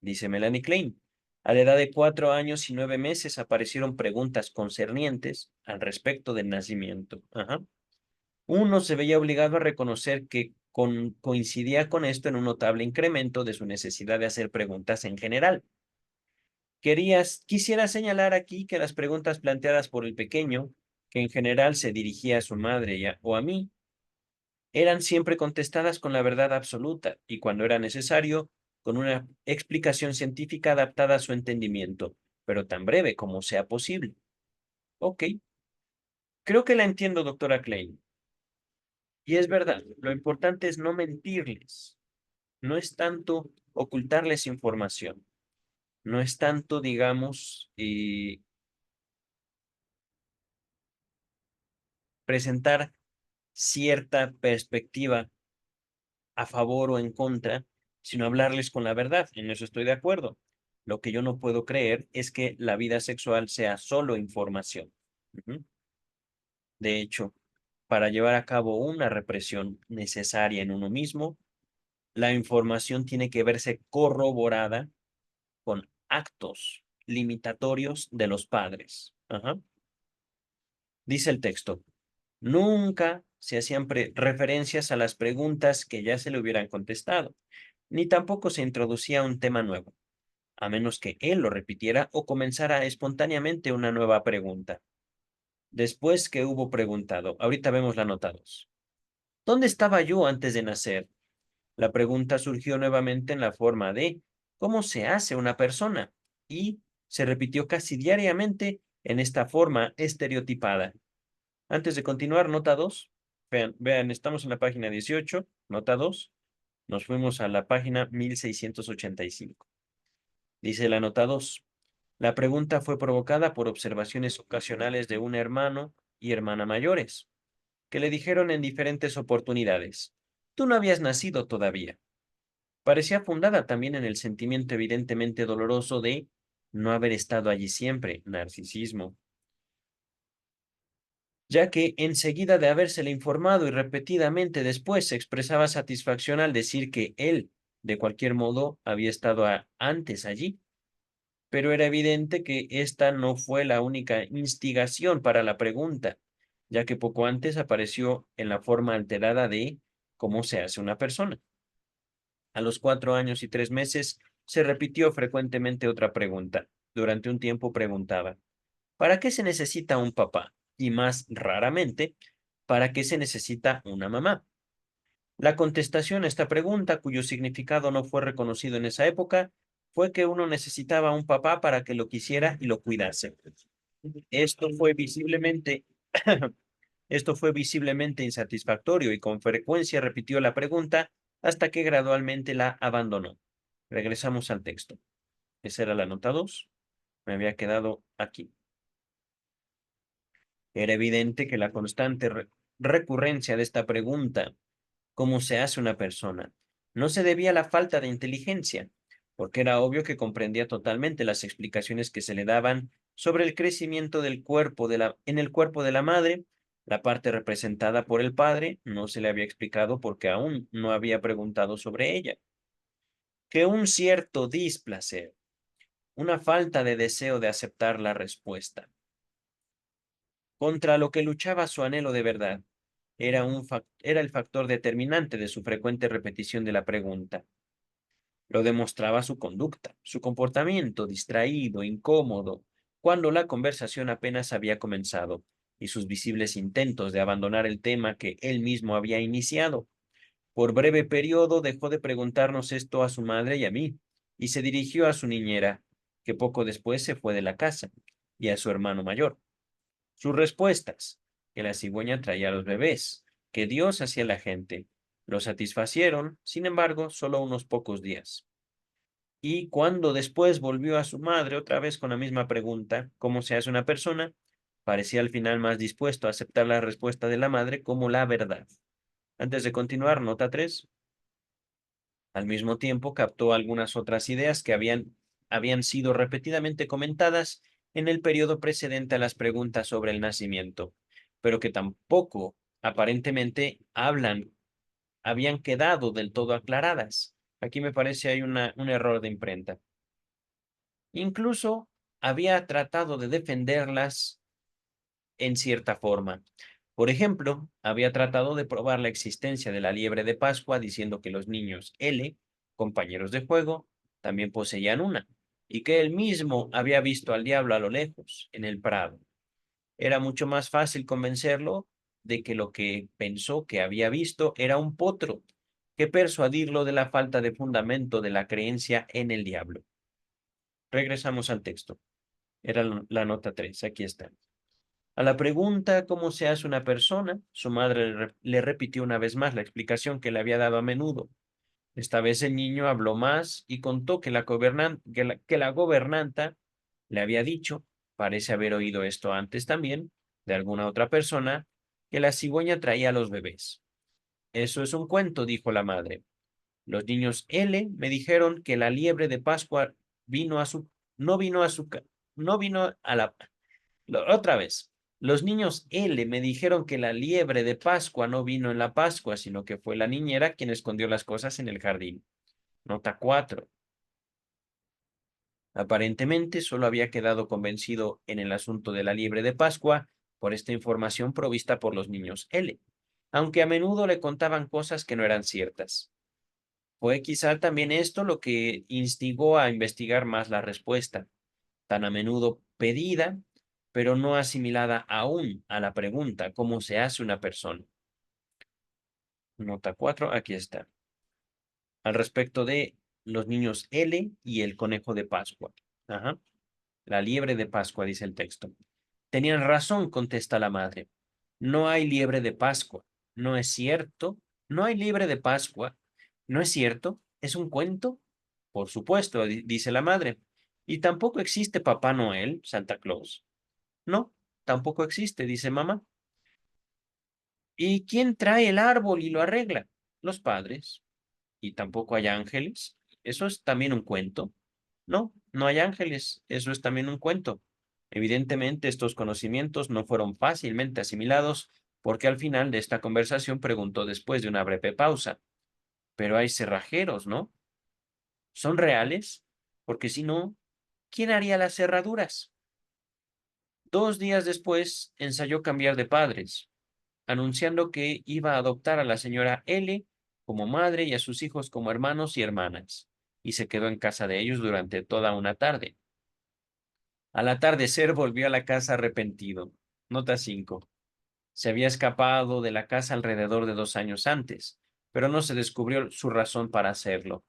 Dice Melanie Klein. A la edad de 4 años y 9 meses aparecieron preguntas concernientes al respecto del nacimiento. Ajá. Uno se veía obligado a reconocer que coincidía con esto en un notable incremento de su necesidad de hacer preguntas en general. Quisiera señalar aquí que las preguntas planteadas por el pequeño, que en general se dirigía a su madre o a mí, eran siempre contestadas con la verdad absoluta y cuando era necesario, con una explicación científica adaptada a su entendimiento, pero tan breve como sea posible. Ok, creo que la entiendo, doctora Klein. Y es verdad, lo importante es no mentirles, no es tanto ocultarles información, no es tanto, digamos, presentar cierta perspectiva a favor o en contra, sino hablarles con la verdad. En eso estoy de acuerdo. Lo que yo no puedo creer es que la vida sexual sea solo información. Ujú. De hecho, para llevar a cabo una represión necesaria en uno mismo, la información tiene que verse corroborada con actos limitatorios de los padres. Ajá. Dice el texto, nunca se hacían referencias a las preguntas que ya se le hubieran contestado, ni tampoco se introducía un tema nuevo, a menos que él lo repitiera o comenzara espontáneamente una nueva pregunta. Después que hubo preguntado, ahorita vemos la nota 2. ¿Dónde estaba yo antes de nacer? La pregunta surgió nuevamente en la forma de ¿cómo se hace una persona? Y se repitió casi diariamente en esta forma estereotipada. Antes de continuar, nota 2. Vean, estamos en la página 18, nota 2. Nos fuimos a la página 1685. Dice la nota 2. La pregunta fue provocada por observaciones ocasionales de un hermano y hermana mayores, que le dijeron en diferentes oportunidades, tú no habías nacido todavía. Parecía fundada también en el sentimiento evidentemente doloroso de no haber estado allí siempre, narcisismo, ya que enseguida de habérsele informado y repetidamente después se expresaba satisfacción al decir que él, de cualquier modo, había estado antes allí. Pero era evidente que esta no fue la única instigación para la pregunta, ya que poco antes apareció en la forma alterada de cómo se hace una persona. A los 4 años y 3 meses se repitió frecuentemente otra pregunta. Durante un tiempo preguntaba, ¿para qué se necesita un papá? Y más raramente, ¿para qué se necesita una mamá? La contestación a esta pregunta, cuyo significado no fue reconocido en esa época, fue que uno necesitaba un papá para que lo quisiera y lo cuidase. Esto fue visiblemente, esto fue visiblemente insatisfactorio y con frecuencia repitió la pregunta hasta que gradualmente la abandonó. Regresamos al texto. Esa era la nota 2. Me había quedado aquí. Era evidente que la constante recurrencia de esta pregunta, ¿cómo se hace una persona?, no se debía a la falta de inteligencia, porque era obvio que comprendía totalmente las explicaciones que se le daban sobre el crecimiento del cuerpo en el cuerpo de la madre. La parte representada por el padre no se le había explicado porque aún no había preguntado sobre ella. Que un cierto displacer, una falta de deseo de aceptar la respuesta. Contra lo que luchaba su anhelo de verdad era el factor determinante de su frecuente repetición de la pregunta. Lo demostraba su conducta, su comportamiento distraído, incómodo, cuando la conversación apenas había comenzado, y sus visibles intentos de abandonar el tema que él mismo había iniciado. Por breve periodo dejó de preguntarnos esto a su madre y a mí, y se dirigió a su niñera, que poco después se fue de la casa, y a su hermano mayor. Sus respuestas, que la cigüeña traía a los bebés, que Dios hacía la gente, lo satisfacieron, sin embargo, solo unos pocos días. Y cuando después volvió a su madre otra vez con la misma pregunta, ¿cómo se hace una persona? Parecía al final más dispuesto a aceptar la respuesta de la madre como la verdad. Antes de continuar, nota 3. Al mismo tiempo captó algunas otras ideas que habían sido repetidamente comentadas en el periodo precedente a las preguntas sobre el nacimiento, pero que tampoco aparentemente habían quedado del todo aclaradas. Aquí me parece hay un error de imprenta. Incluso había tratado de defenderlas en cierta forma. Por ejemplo, había tratado de probar la existencia de la liebre de Pascua diciendo que los niños L, compañeros de juego, también poseían una, y que él mismo había visto al diablo a lo lejos, en el prado. Era mucho más fácil convencerlo de que lo que pensó que había visto era un potro, que persuadirlo de la falta de fundamento de la creencia en el diablo. Regresamos al texto. Era la nota 3. Aquí está. A la pregunta ¿cómo se hace una persona? Su madre le repitió una vez más la explicación que le había dado a menudo. Esta vez el niño habló más y contó que la gobernanta le había dicho, parece haber oído esto antes también, de alguna otra persona, que la cigüeña traía a los bebés. Eso es un cuento, dijo la madre. Los niños L me dijeron que la liebre de Pascua vino a su, no vino a su, no vino a la, otra vez. Los niños L me dijeron que la liebre de Pascua no vino en la Pascua, sino que fue la niñera quien escondió las cosas en el jardín. Nota 4. Aparentemente solo había quedado convencido en el asunto de la liebre de Pascua por esta información provista por los niños L, aunque a menudo le contaban cosas que no eran ciertas. Fue quizá también esto lo que instigó a investigar más la respuesta, tan a menudo pedida, pero no asimilada aún a la pregunta ¿cómo se hace una persona? Nota 4, aquí está. Al respecto de los niños L y el conejo de Pascua. Ajá. La liebre de Pascua, dice el texto. Tenían razón, contesta la madre. No hay liebre de Pascua. No es cierto. No hay liebre de Pascua. No es cierto. ¿Es un cuento? Por supuesto, dice la madre. Y tampoco existe Papá Noel, Santa Claus. No, tampoco existe, dice mamá. ¿Y quién trae el árbol y lo arregla? Los padres. ¿Y tampoco hay ángeles? ¿Eso es también un cuento? No, no hay ángeles. Eso es también un cuento. Evidentemente, estos conocimientos no fueron fácilmente asimilados porque al final de esta conversación preguntó después de una breve pausa. Pero hay cerrajeros, ¿no? ¿Son reales? Porque si no, ¿quién haría las cerraduras? 2 días después ensayó cambiar de padres, anunciando que iba a adoptar a la señora L como madre y a sus hijos como hermanos y hermanas, y se quedó en casa de ellos durante toda una tarde. Al atardecer volvió a la casa arrepentido. Nota 5. Se había escapado de la casa alrededor de 2 años antes, pero no se descubrió su razón para hacerlo.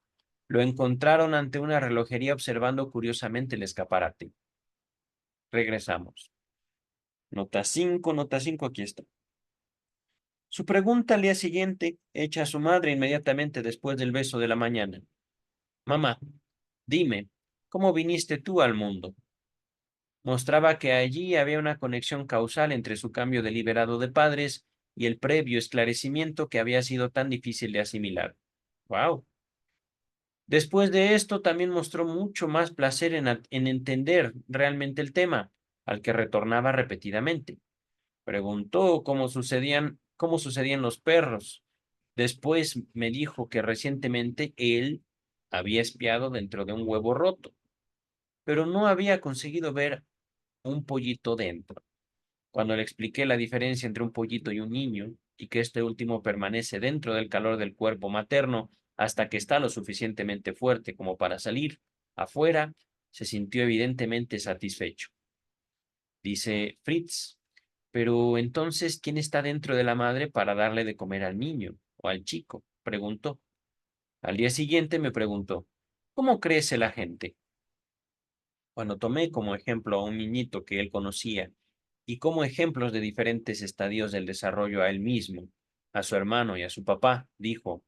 Lo encontraron ante una relojería observando curiosamente el escaparate. Regresamos. Nota 5, aquí está. Su pregunta al día siguiente, hecha a su madre inmediatamente después del beso de la mañana. Mamá, dime, ¿cómo viniste tú al mundo? Mostraba que allí había una conexión causal entre su cambio deliberado de padres y el previo esclarecimiento que había sido tan difícil de asimilar. ¡Wow! Después de esto, también mostró mucho más placer en entender realmente el tema, al que retornaba repetidamente. Preguntó cómo sucedían los perros. Después me dijo que recientemente él había espiado dentro de un huevo roto, pero no había conseguido ver un pollito dentro. Cuando le expliqué la diferencia entre un pollito y un niño, y que este último permanece dentro del calor del cuerpo materno hasta que está lo suficientemente fuerte como para salir afuera, se sintió evidentemente satisfecho. Dice Fritz, pero entonces, ¿quién está dentro de la madre para darle de comer al niño o al chico? Preguntó. Al día siguiente me preguntó, ¿cómo crece la gente? Cuando tomé como ejemplo a un niñito que él conocía y como ejemplos de diferentes estadios del desarrollo a él mismo, a su hermano y a su papá, dijo,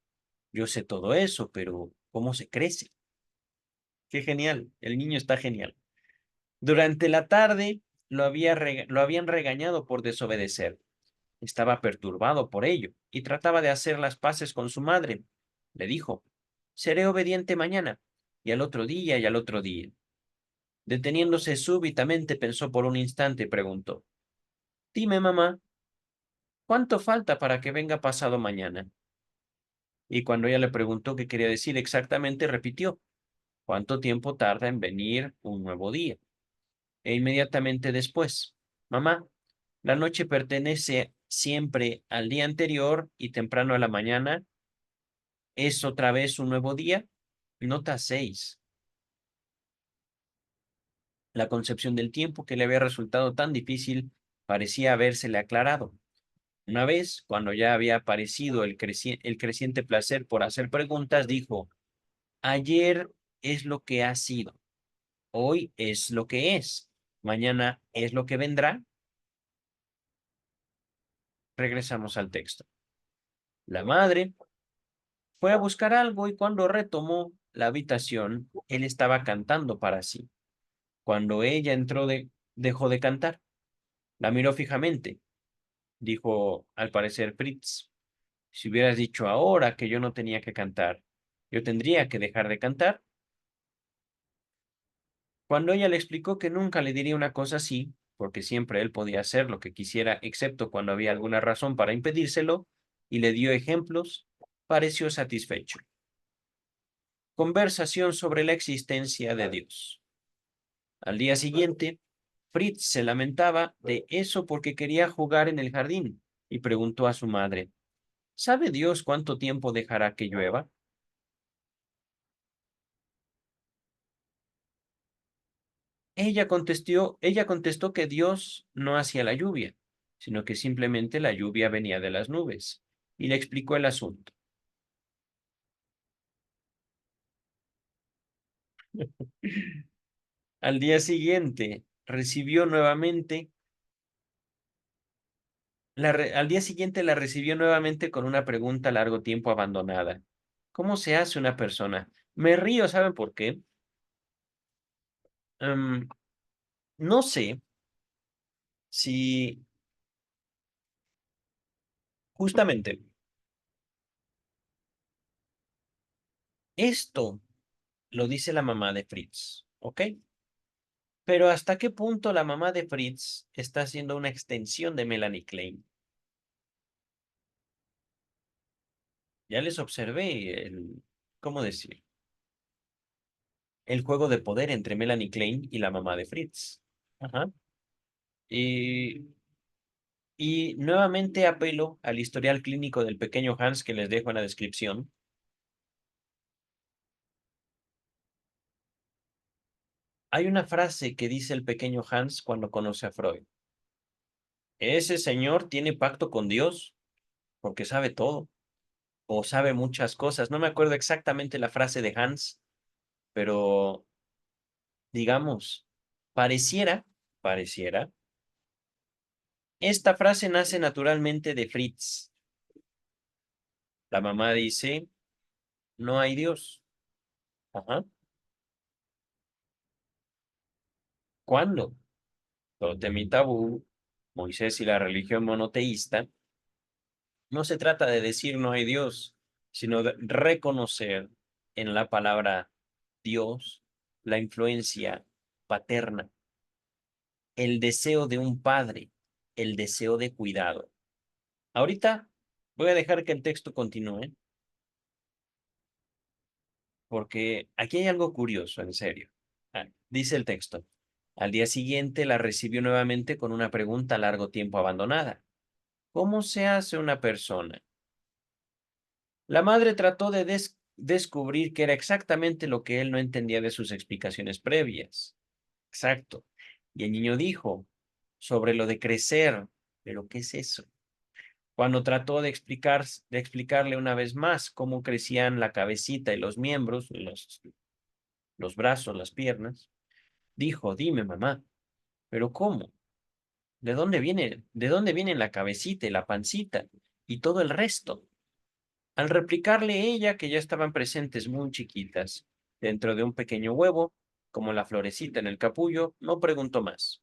yo sé todo eso, pero ¿cómo se crece? Qué genial, el niño está genial. Durante la tarde lo habían regañado por desobedecer. Estaba perturbado por ello y trataba de hacer las paces con su madre. Le dijo, seré obediente mañana, y al otro día y al otro día. Deteniéndose súbitamente, pensó por un instante y preguntó, dime, mamá, ¿cuánto falta para que venga pasado mañana? Y cuando ella le preguntó qué quería decir exactamente, repitió, ¿cuánto tiempo tarda en venir un nuevo día? E inmediatamente después, mamá, la noche pertenece siempre al día anterior y temprano a la mañana. ¿Es otra vez un nuevo día? Nota 6. La concepción del tiempo que le había resultado tan difícil parecía habérsele aclarado. Una vez, cuando ya había aparecido el creciente placer por hacer preguntas, dijo, ayer es lo que ha sido, hoy es lo que es, mañana es lo que vendrá. Regresamos al texto. La madre fue a buscar algo y cuando retomó la habitación, él estaba cantando para sí. Cuando ella entró, dejó de cantar. La miró fijamente. Dijo, al parecer, Fritz, si hubieras dicho ahora que yo no tenía que cantar, yo tendría que dejar de cantar. Cuando ella le explicó que nunca le diría una cosa así, porque siempre él podía hacer lo que quisiera, excepto cuando había alguna razón para impedírselo, y le dio ejemplos, pareció satisfecho. Conversación sobre la existencia de Dios. Al día siguiente, Fritz se lamentaba de eso porque quería jugar en el jardín y preguntó a su madre, ¿sabe Dios cuánto tiempo dejará que llueva? Ella contestó que Dios no hacía la lluvia, sino que simplemente la lluvia venía de las nubes, y le explicó el asunto. Al día siguiente, al día siguiente la recibió nuevamente con una pregunta largo tiempo abandonada. ¿Cómo se hace una persona? Me río, ¿saben por qué? Em, no sé si justamente esto lo dice la mamá de Fritz, ¿ok? Pero ¿hasta qué punto la mamá de Fritz está haciendo una extensión de Melanie Klein? Ya les observé ¿cómo decir? El juego de poder entre Melanie Klein y la mamá de Fritz. Ajá. Y, y nuevamente apelo al historial clínico del pequeño Hans que les dejo en la descripción. Hay una frase que dice el pequeño Hans cuando conoce a Freud. Ese señor tiene pacto con Dios porque sabe todo o sabe muchas cosas. No me acuerdo exactamente la frase de Hans, pero digamos, pareciera, esta frase nace naturalmente de Fritz. La mamá dice, no hay Dios. Ajá. ¿Cuándo? Totem y Tabú, Moisés y la religión monoteísta, no se trata de decir no hay Dios, sino de reconocer en la palabra Dios la influencia paterna, el deseo de un padre, el deseo de cuidado. Ahorita voy a dejar que el texto continúe, porque aquí hay algo curioso, en serio. Dice el texto. Al día siguiente la recibió nuevamente con una pregunta largo tiempo abandonada. ¿Cómo se hace una persona? La madre trató de descubrir que era exactamente lo que él no entendía de sus explicaciones previas. Exacto. Y el niño dijo sobre lo de crecer. ¿Pero qué es eso? Cuando trató de explicarle una vez más cómo crecían la cabecita y los miembros, los brazos, las piernas, dijo, dime, mamá, ¿pero cómo? De dónde vienen la cabecita y la pancita y todo el resto? Al replicarle ella que ya estaban presentes muy chiquitas, dentro de un pequeño huevo, como la florecita en el capullo, no preguntó más.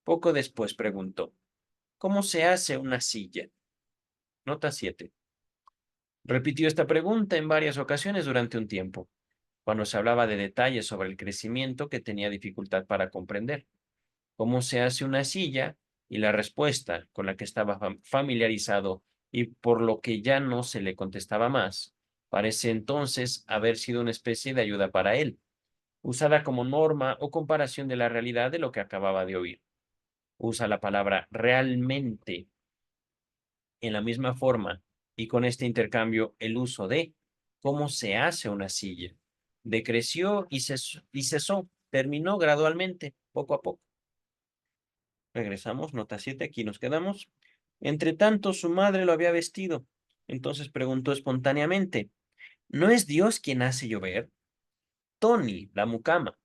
Poco después preguntó, ¿cómo se hace una silla? Nota 7. Repitió esta pregunta en varias ocasiones durante un tiempo, cuando se hablaba de detalles sobre el crecimiento que tenía dificultad para comprender. ¿Cómo se hace una silla? Y la respuesta con la que estaba familiarizado y por lo que ya no se le contestaba más, parece entonces haber sido una especie de ayuda para él, usada como norma o comparación de la realidad de lo que acababa de oír. Usa la palabra realmente en la misma forma y con este intercambio el uso de cómo se hace una silla. Decreció y cesó, terminó gradualmente, poco a poco. Regresamos, nota 7, aquí nos quedamos. Entre tanto, su madre lo había vestido. Entonces preguntó espontáneamente, ¿no es Dios quien hace llover? Tony, la mucama,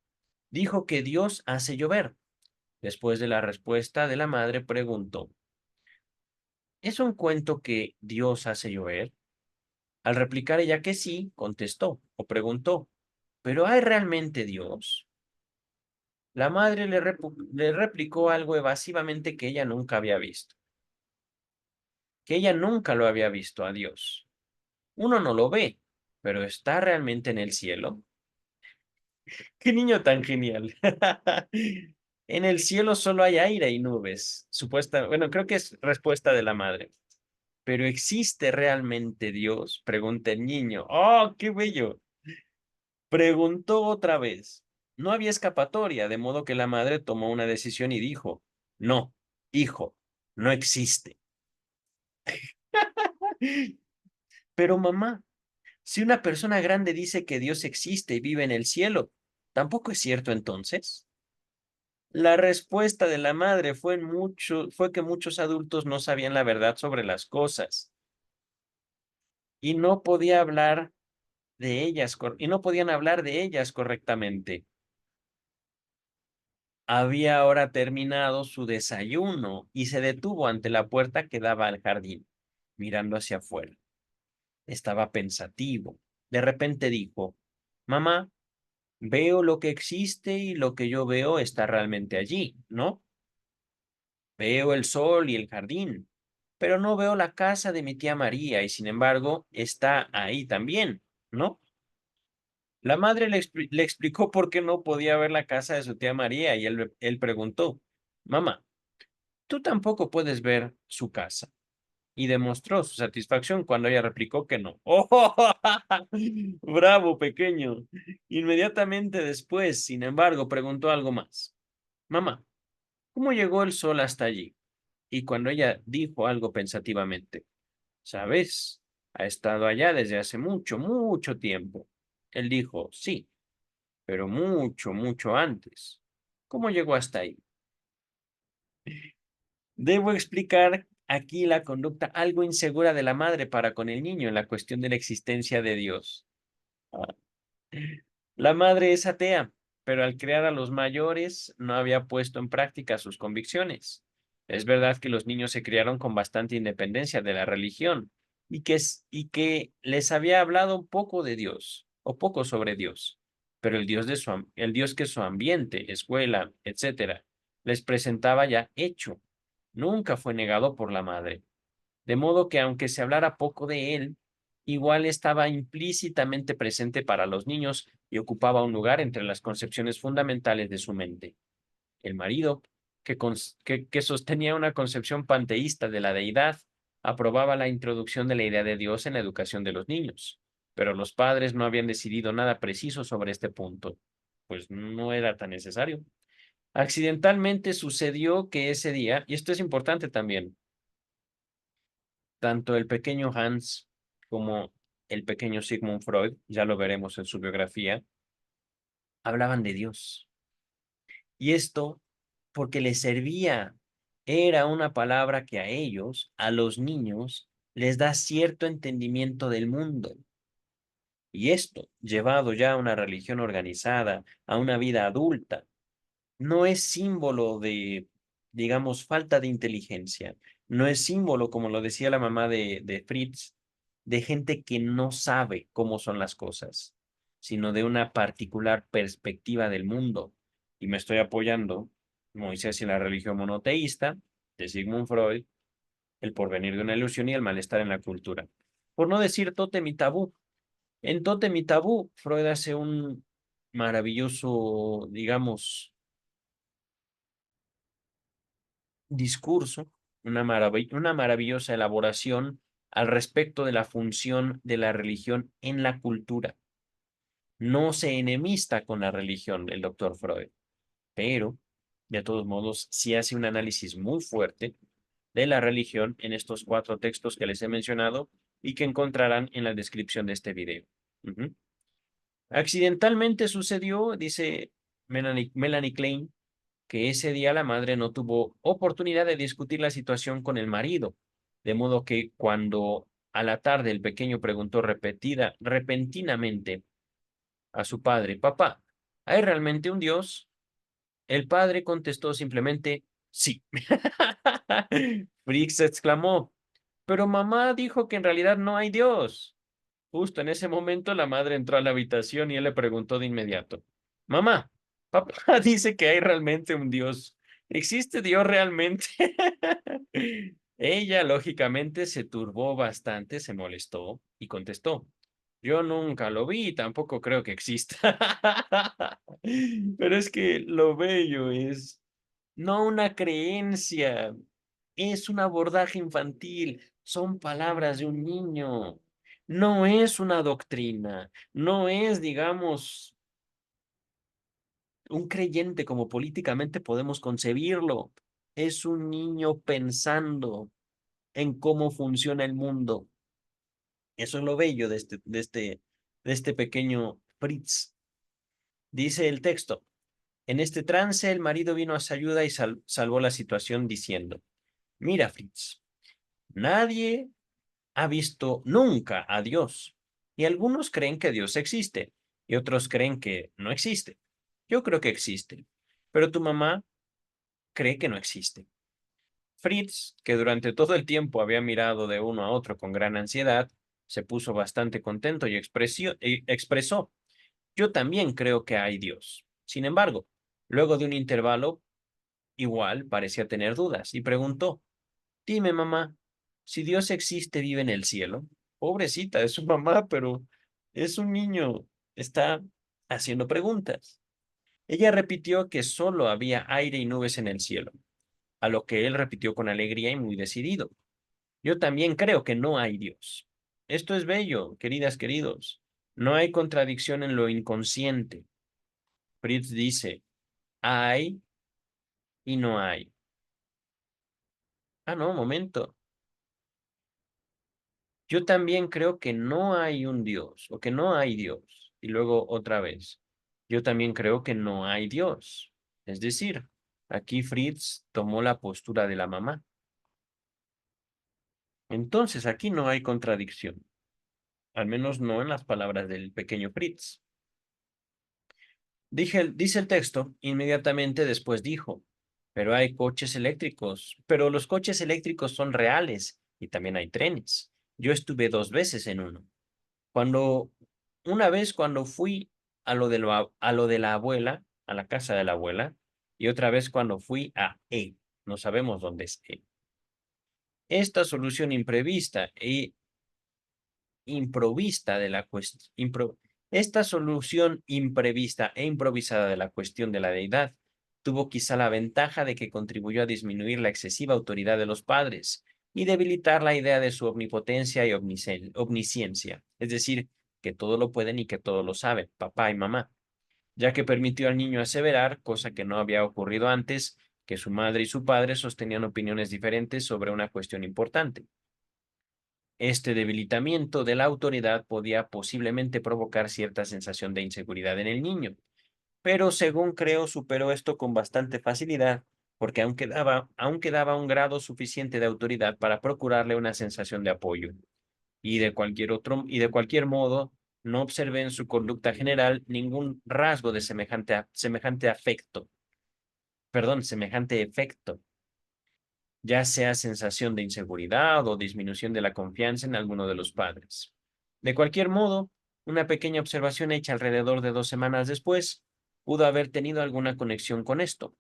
dijo que Dios hace llover. Después de la respuesta de la madre, preguntó, ¿es un cuento que Dios hace llover? Al replicar ella que sí, contestó o preguntó, ¿pero hay realmente Dios? La madre le replicó algo evasivamente que ella nunca había visto, que ella nunca lo había visto a Dios. Uno no lo ve, pero ¿está realmente en el cielo? ¡Qué niño tan genial! En el cielo solo hay aire y nubes. Bueno, creo que es respuesta de la madre. ¿Pero existe realmente Dios? Pregunta el niño. ¡Oh, qué bello! Preguntó otra vez. No había escapatoria, de modo que la madre tomó una decisión y dijo, no, hijo, no existe. Pero mamá, si una persona grande dice que Dios existe y vive en el cielo, ¿tampoco es cierto entonces? La respuesta de la madre fue que muchos adultos no sabían la verdad sobre las cosas y no podía hablar de ellas y no podían hablar de ellas correctamente. Había ahora terminado su desayuno y se detuvo ante la puerta que daba al jardín, mirando hacia afuera. Estaba pensativo. De repente dijo, mamá, veo lo que existe y lo que yo veo está realmente allí, ¿no? Veo el sol y el jardín, pero no veo la casa de mi tía María y sin embargo está ahí también, ¿no? La madre le explicó por qué no podía ver la casa de su tía María y él preguntó, mamá, tú tampoco puedes ver su casa. Y demostró su satisfacción cuando ella replicó que no. ¡Oh! ¡Bravo, pequeño! Inmediatamente después, sin embargo, preguntó algo más. Mamá, ¿cómo llegó el sol hasta allí? Y cuando ella dijo algo pensativamente, ¿sabes? Ha estado allá desde hace mucho, mucho tiempo. Él dijo, sí, pero mucho, mucho antes. ¿Cómo llegó hasta ahí? Debo explicar aquí la conducta algo insegura de la madre para con el niño en la cuestión de la existencia de Dios. Ah, la madre es atea, pero al criar a los mayores no había puesto en práctica sus convicciones. Es verdad que los niños se criaron con bastante independencia de la religión y que les había hablado un poco de Dios o poco sobre Dios, pero el Dios que su ambiente, escuela, etcétera, les presentaba ya hecho, nunca fue negado por la madre. De modo que aunque se hablara poco de él, igual estaba implícitamente presente para los niños y ocupaba un lugar entre las concepciones fundamentales de su mente. El marido, que sostenía una concepción panteísta de la deidad, aprobaba la introducción de la idea de Dios en la educación de los niños, pero los padres no habían decidido nada preciso sobre este punto, pues no era tan necesario. Accidentalmente sucedió que ese día, y esto es importante también, tanto el pequeño Hans como el pequeño Sigmund Freud, ya lo veremos en su biografía, hablaban de Dios. Y esto porque les servía, era una palabra que a ellos, a los niños, les da cierto entendimiento del mundo. Y esto, llevado ya a una religión organizada, a una vida adulta, no es símbolo de, digamos, falta de inteligencia. No es símbolo, como lo decía la mamá de Fritz, de gente que no sabe cómo son las cosas, sino de una particular perspectiva del mundo. Y me estoy apoyando, Moisés y la religión monoteísta, de Sigmund Freud, el porvenir de una ilusión y el malestar en la cultura. Por no decir tótem y tabú. En tótem y tabú, Freud hace un maravilloso, digamos, discurso, una maravillosa elaboración al respecto de la función de la religión en la cultura. No se enemista con la religión el doctor Freud, pero de todos modos sí hace un análisis muy fuerte de la religión en estos 4 textos que les he mencionado y que encontrarán en la descripción de este video. Ujú. Accidentalmente sucedió, dice Melanie Klein, que ese día la madre no tuvo oportunidad de discutir la situación con el marido, de modo que cuando a la tarde el pequeño preguntó repentinamente a su padre, papá, ¿hay realmente un Dios? El padre contestó simplemente, sí. Frix exclamó, pero mamá dijo que en realidad no hay Dios. Justo en ese momento la madre entró a la habitación y él le preguntó de inmediato, mamá, papá dice que hay realmente un Dios. ¿Existe Dios realmente? Ella, lógicamente, se turbó bastante, se molestó y contestó, yo nunca lo vi y tampoco creo que exista. Pero es que lo bello es no una creencia, es un abordaje infantil, son palabras de un niño, no es una doctrina, no es, digamos, un creyente como políticamente podemos concebirlo, es un niño pensando en cómo funciona el mundo. Eso es lo bello de este pequeño Fritz. Dice el texto, en este trance el marido vino a su ayuda y salvó la situación diciendo, mira, Fritz, nadie ha visto nunca a Dios. Y algunos creen que Dios existe y otros creen que no existe. Yo creo que existe, pero tu mamá cree que no existe. Fritz, que durante todo el tiempo había mirado de uno a otro con gran ansiedad, se puso bastante contento y expresó, yo también creo que hay Dios. Sin embargo, luego de un intervalo, igual parecía tener dudas y preguntó, dime, mamá, si Dios existe, vive en el cielo. Pobrecita, es su mamá, pero es un niño. Está haciendo preguntas. Ella repitió que solo había aire y nubes en el cielo, a lo que él repitió con alegría y muy decidido. Yo también creo que no hay Dios. Esto es bello, queridas, queridos. No hay contradicción en lo inconsciente. Fritz dice, hay y no hay. Ah, no, momento. Yo también creo que no hay un Dios o que no hay Dios. Y luego otra vez, yo también creo que no hay Dios. Es decir, aquí Fritz tomó la postura de la mamá. Entonces aquí no hay contradicción, al menos no en las palabras del pequeño Fritz. Dice el texto, inmediatamente después dijo, pero hay coches eléctricos, pero los coches eléctricos son reales y también hay trenes. Yo estuve 2 veces en uno. Cuando, una vez cuando fui a lo de la abuela, a la casa de la abuela, y otra vez cuando fui a E, no sabemos dónde es E. Esta solución imprevista e improvista de la cuestión, esta solución imprevista e improvisada de la cuestión de la deidad tuvo quizá la ventaja de que contribuyó a disminuir la excesiva autoridad de los padres y debilitar la idea de su omnipotencia y omnisciencia, es decir, que todo lo pueden y que todo lo saben, papá y mamá. ya que permitió al niño aseverar, cosa que no había ocurrido antes, que su madre y su padre sostenían opiniones diferentes sobre una cuestión importante. Este debilitamiento de la autoridad podía posiblemente provocar cierta sensación de inseguridad en el niño, pero según creo superó esto con bastante facilidad, porque aún quedaba un grado suficiente de autoridad para procurarle una sensación de apoyo. Y de cualquier modo, no observé en su conducta general ningún rasgo de semejante afecto, perdón, semejante efecto, ya sea sensación de inseguridad o disminución de la confianza en alguno de los padres. De cualquier modo, una pequeña observación hecha alrededor de 2 semanas después pudo haber tenido alguna conexión con esto.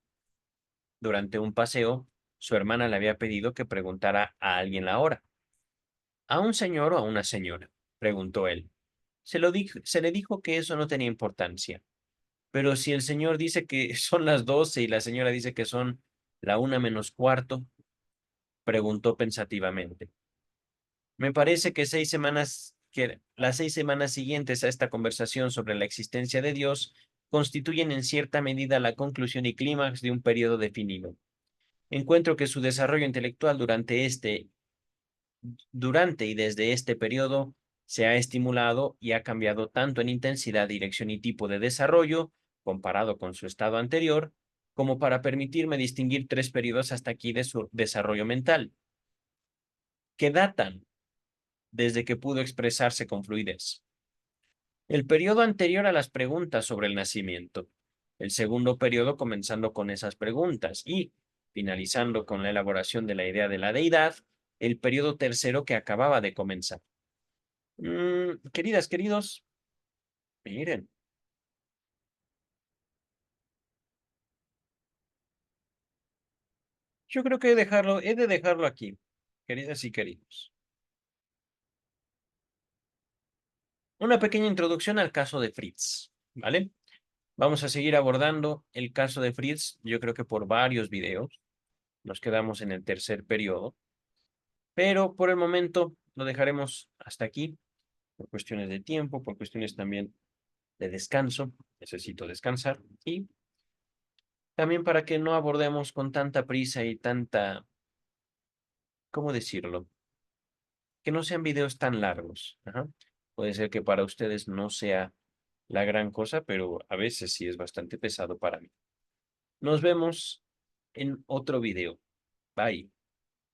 Durante un paseo, su hermana le había pedido que preguntara a alguien la hora. ¿A un señor o a una señora?, preguntó él. Se le dijo que eso no tenía importancia. Pero si el señor dice que son las 12 y la señora dice que son la 1 menos cuarto, preguntó pensativamente. Me parece que las 6 semanas siguientes a esta conversación sobre la existencia de Dios constituyen en cierta medida la conclusión y clímax de un periodo definido. Encuentro que su desarrollo intelectual durante y desde este periodo se ha estimulado y ha cambiado tanto en intensidad, dirección y tipo de desarrollo, comparado con su estado anterior, como para permitirme distinguir 3 periodos hasta aquí de su desarrollo mental, que datan desde que pudo expresarse con fluidez. El periodo anterior a las preguntas sobre el nacimiento, el segundo periodo comenzando con esas preguntas y finalizando con la elaboración de la idea de la deidad, el periodo tercero que acababa de comenzar. Queridas, queridos, miren, yo creo que he de dejarlo aquí, queridas y queridos. Una pequeña introducción al caso de Fritz, ¿vale? Vamos a seguir abordando el caso de Fritz, yo creo que por varios videos. Nos quedamos en el tercer periodo, pero por el momento lo dejaremos hasta aquí, por cuestiones de tiempo, por cuestiones también de descanso. Necesito descansar y también para que no abordemos con tanta prisa y tanta, ¿cómo decirlo? Que no sean videos tan largos. Ajá. Puede ser que para ustedes no sea la gran cosa, pero a veces sí es bastante pesado para mí. Nos vemos en otro video. Bye.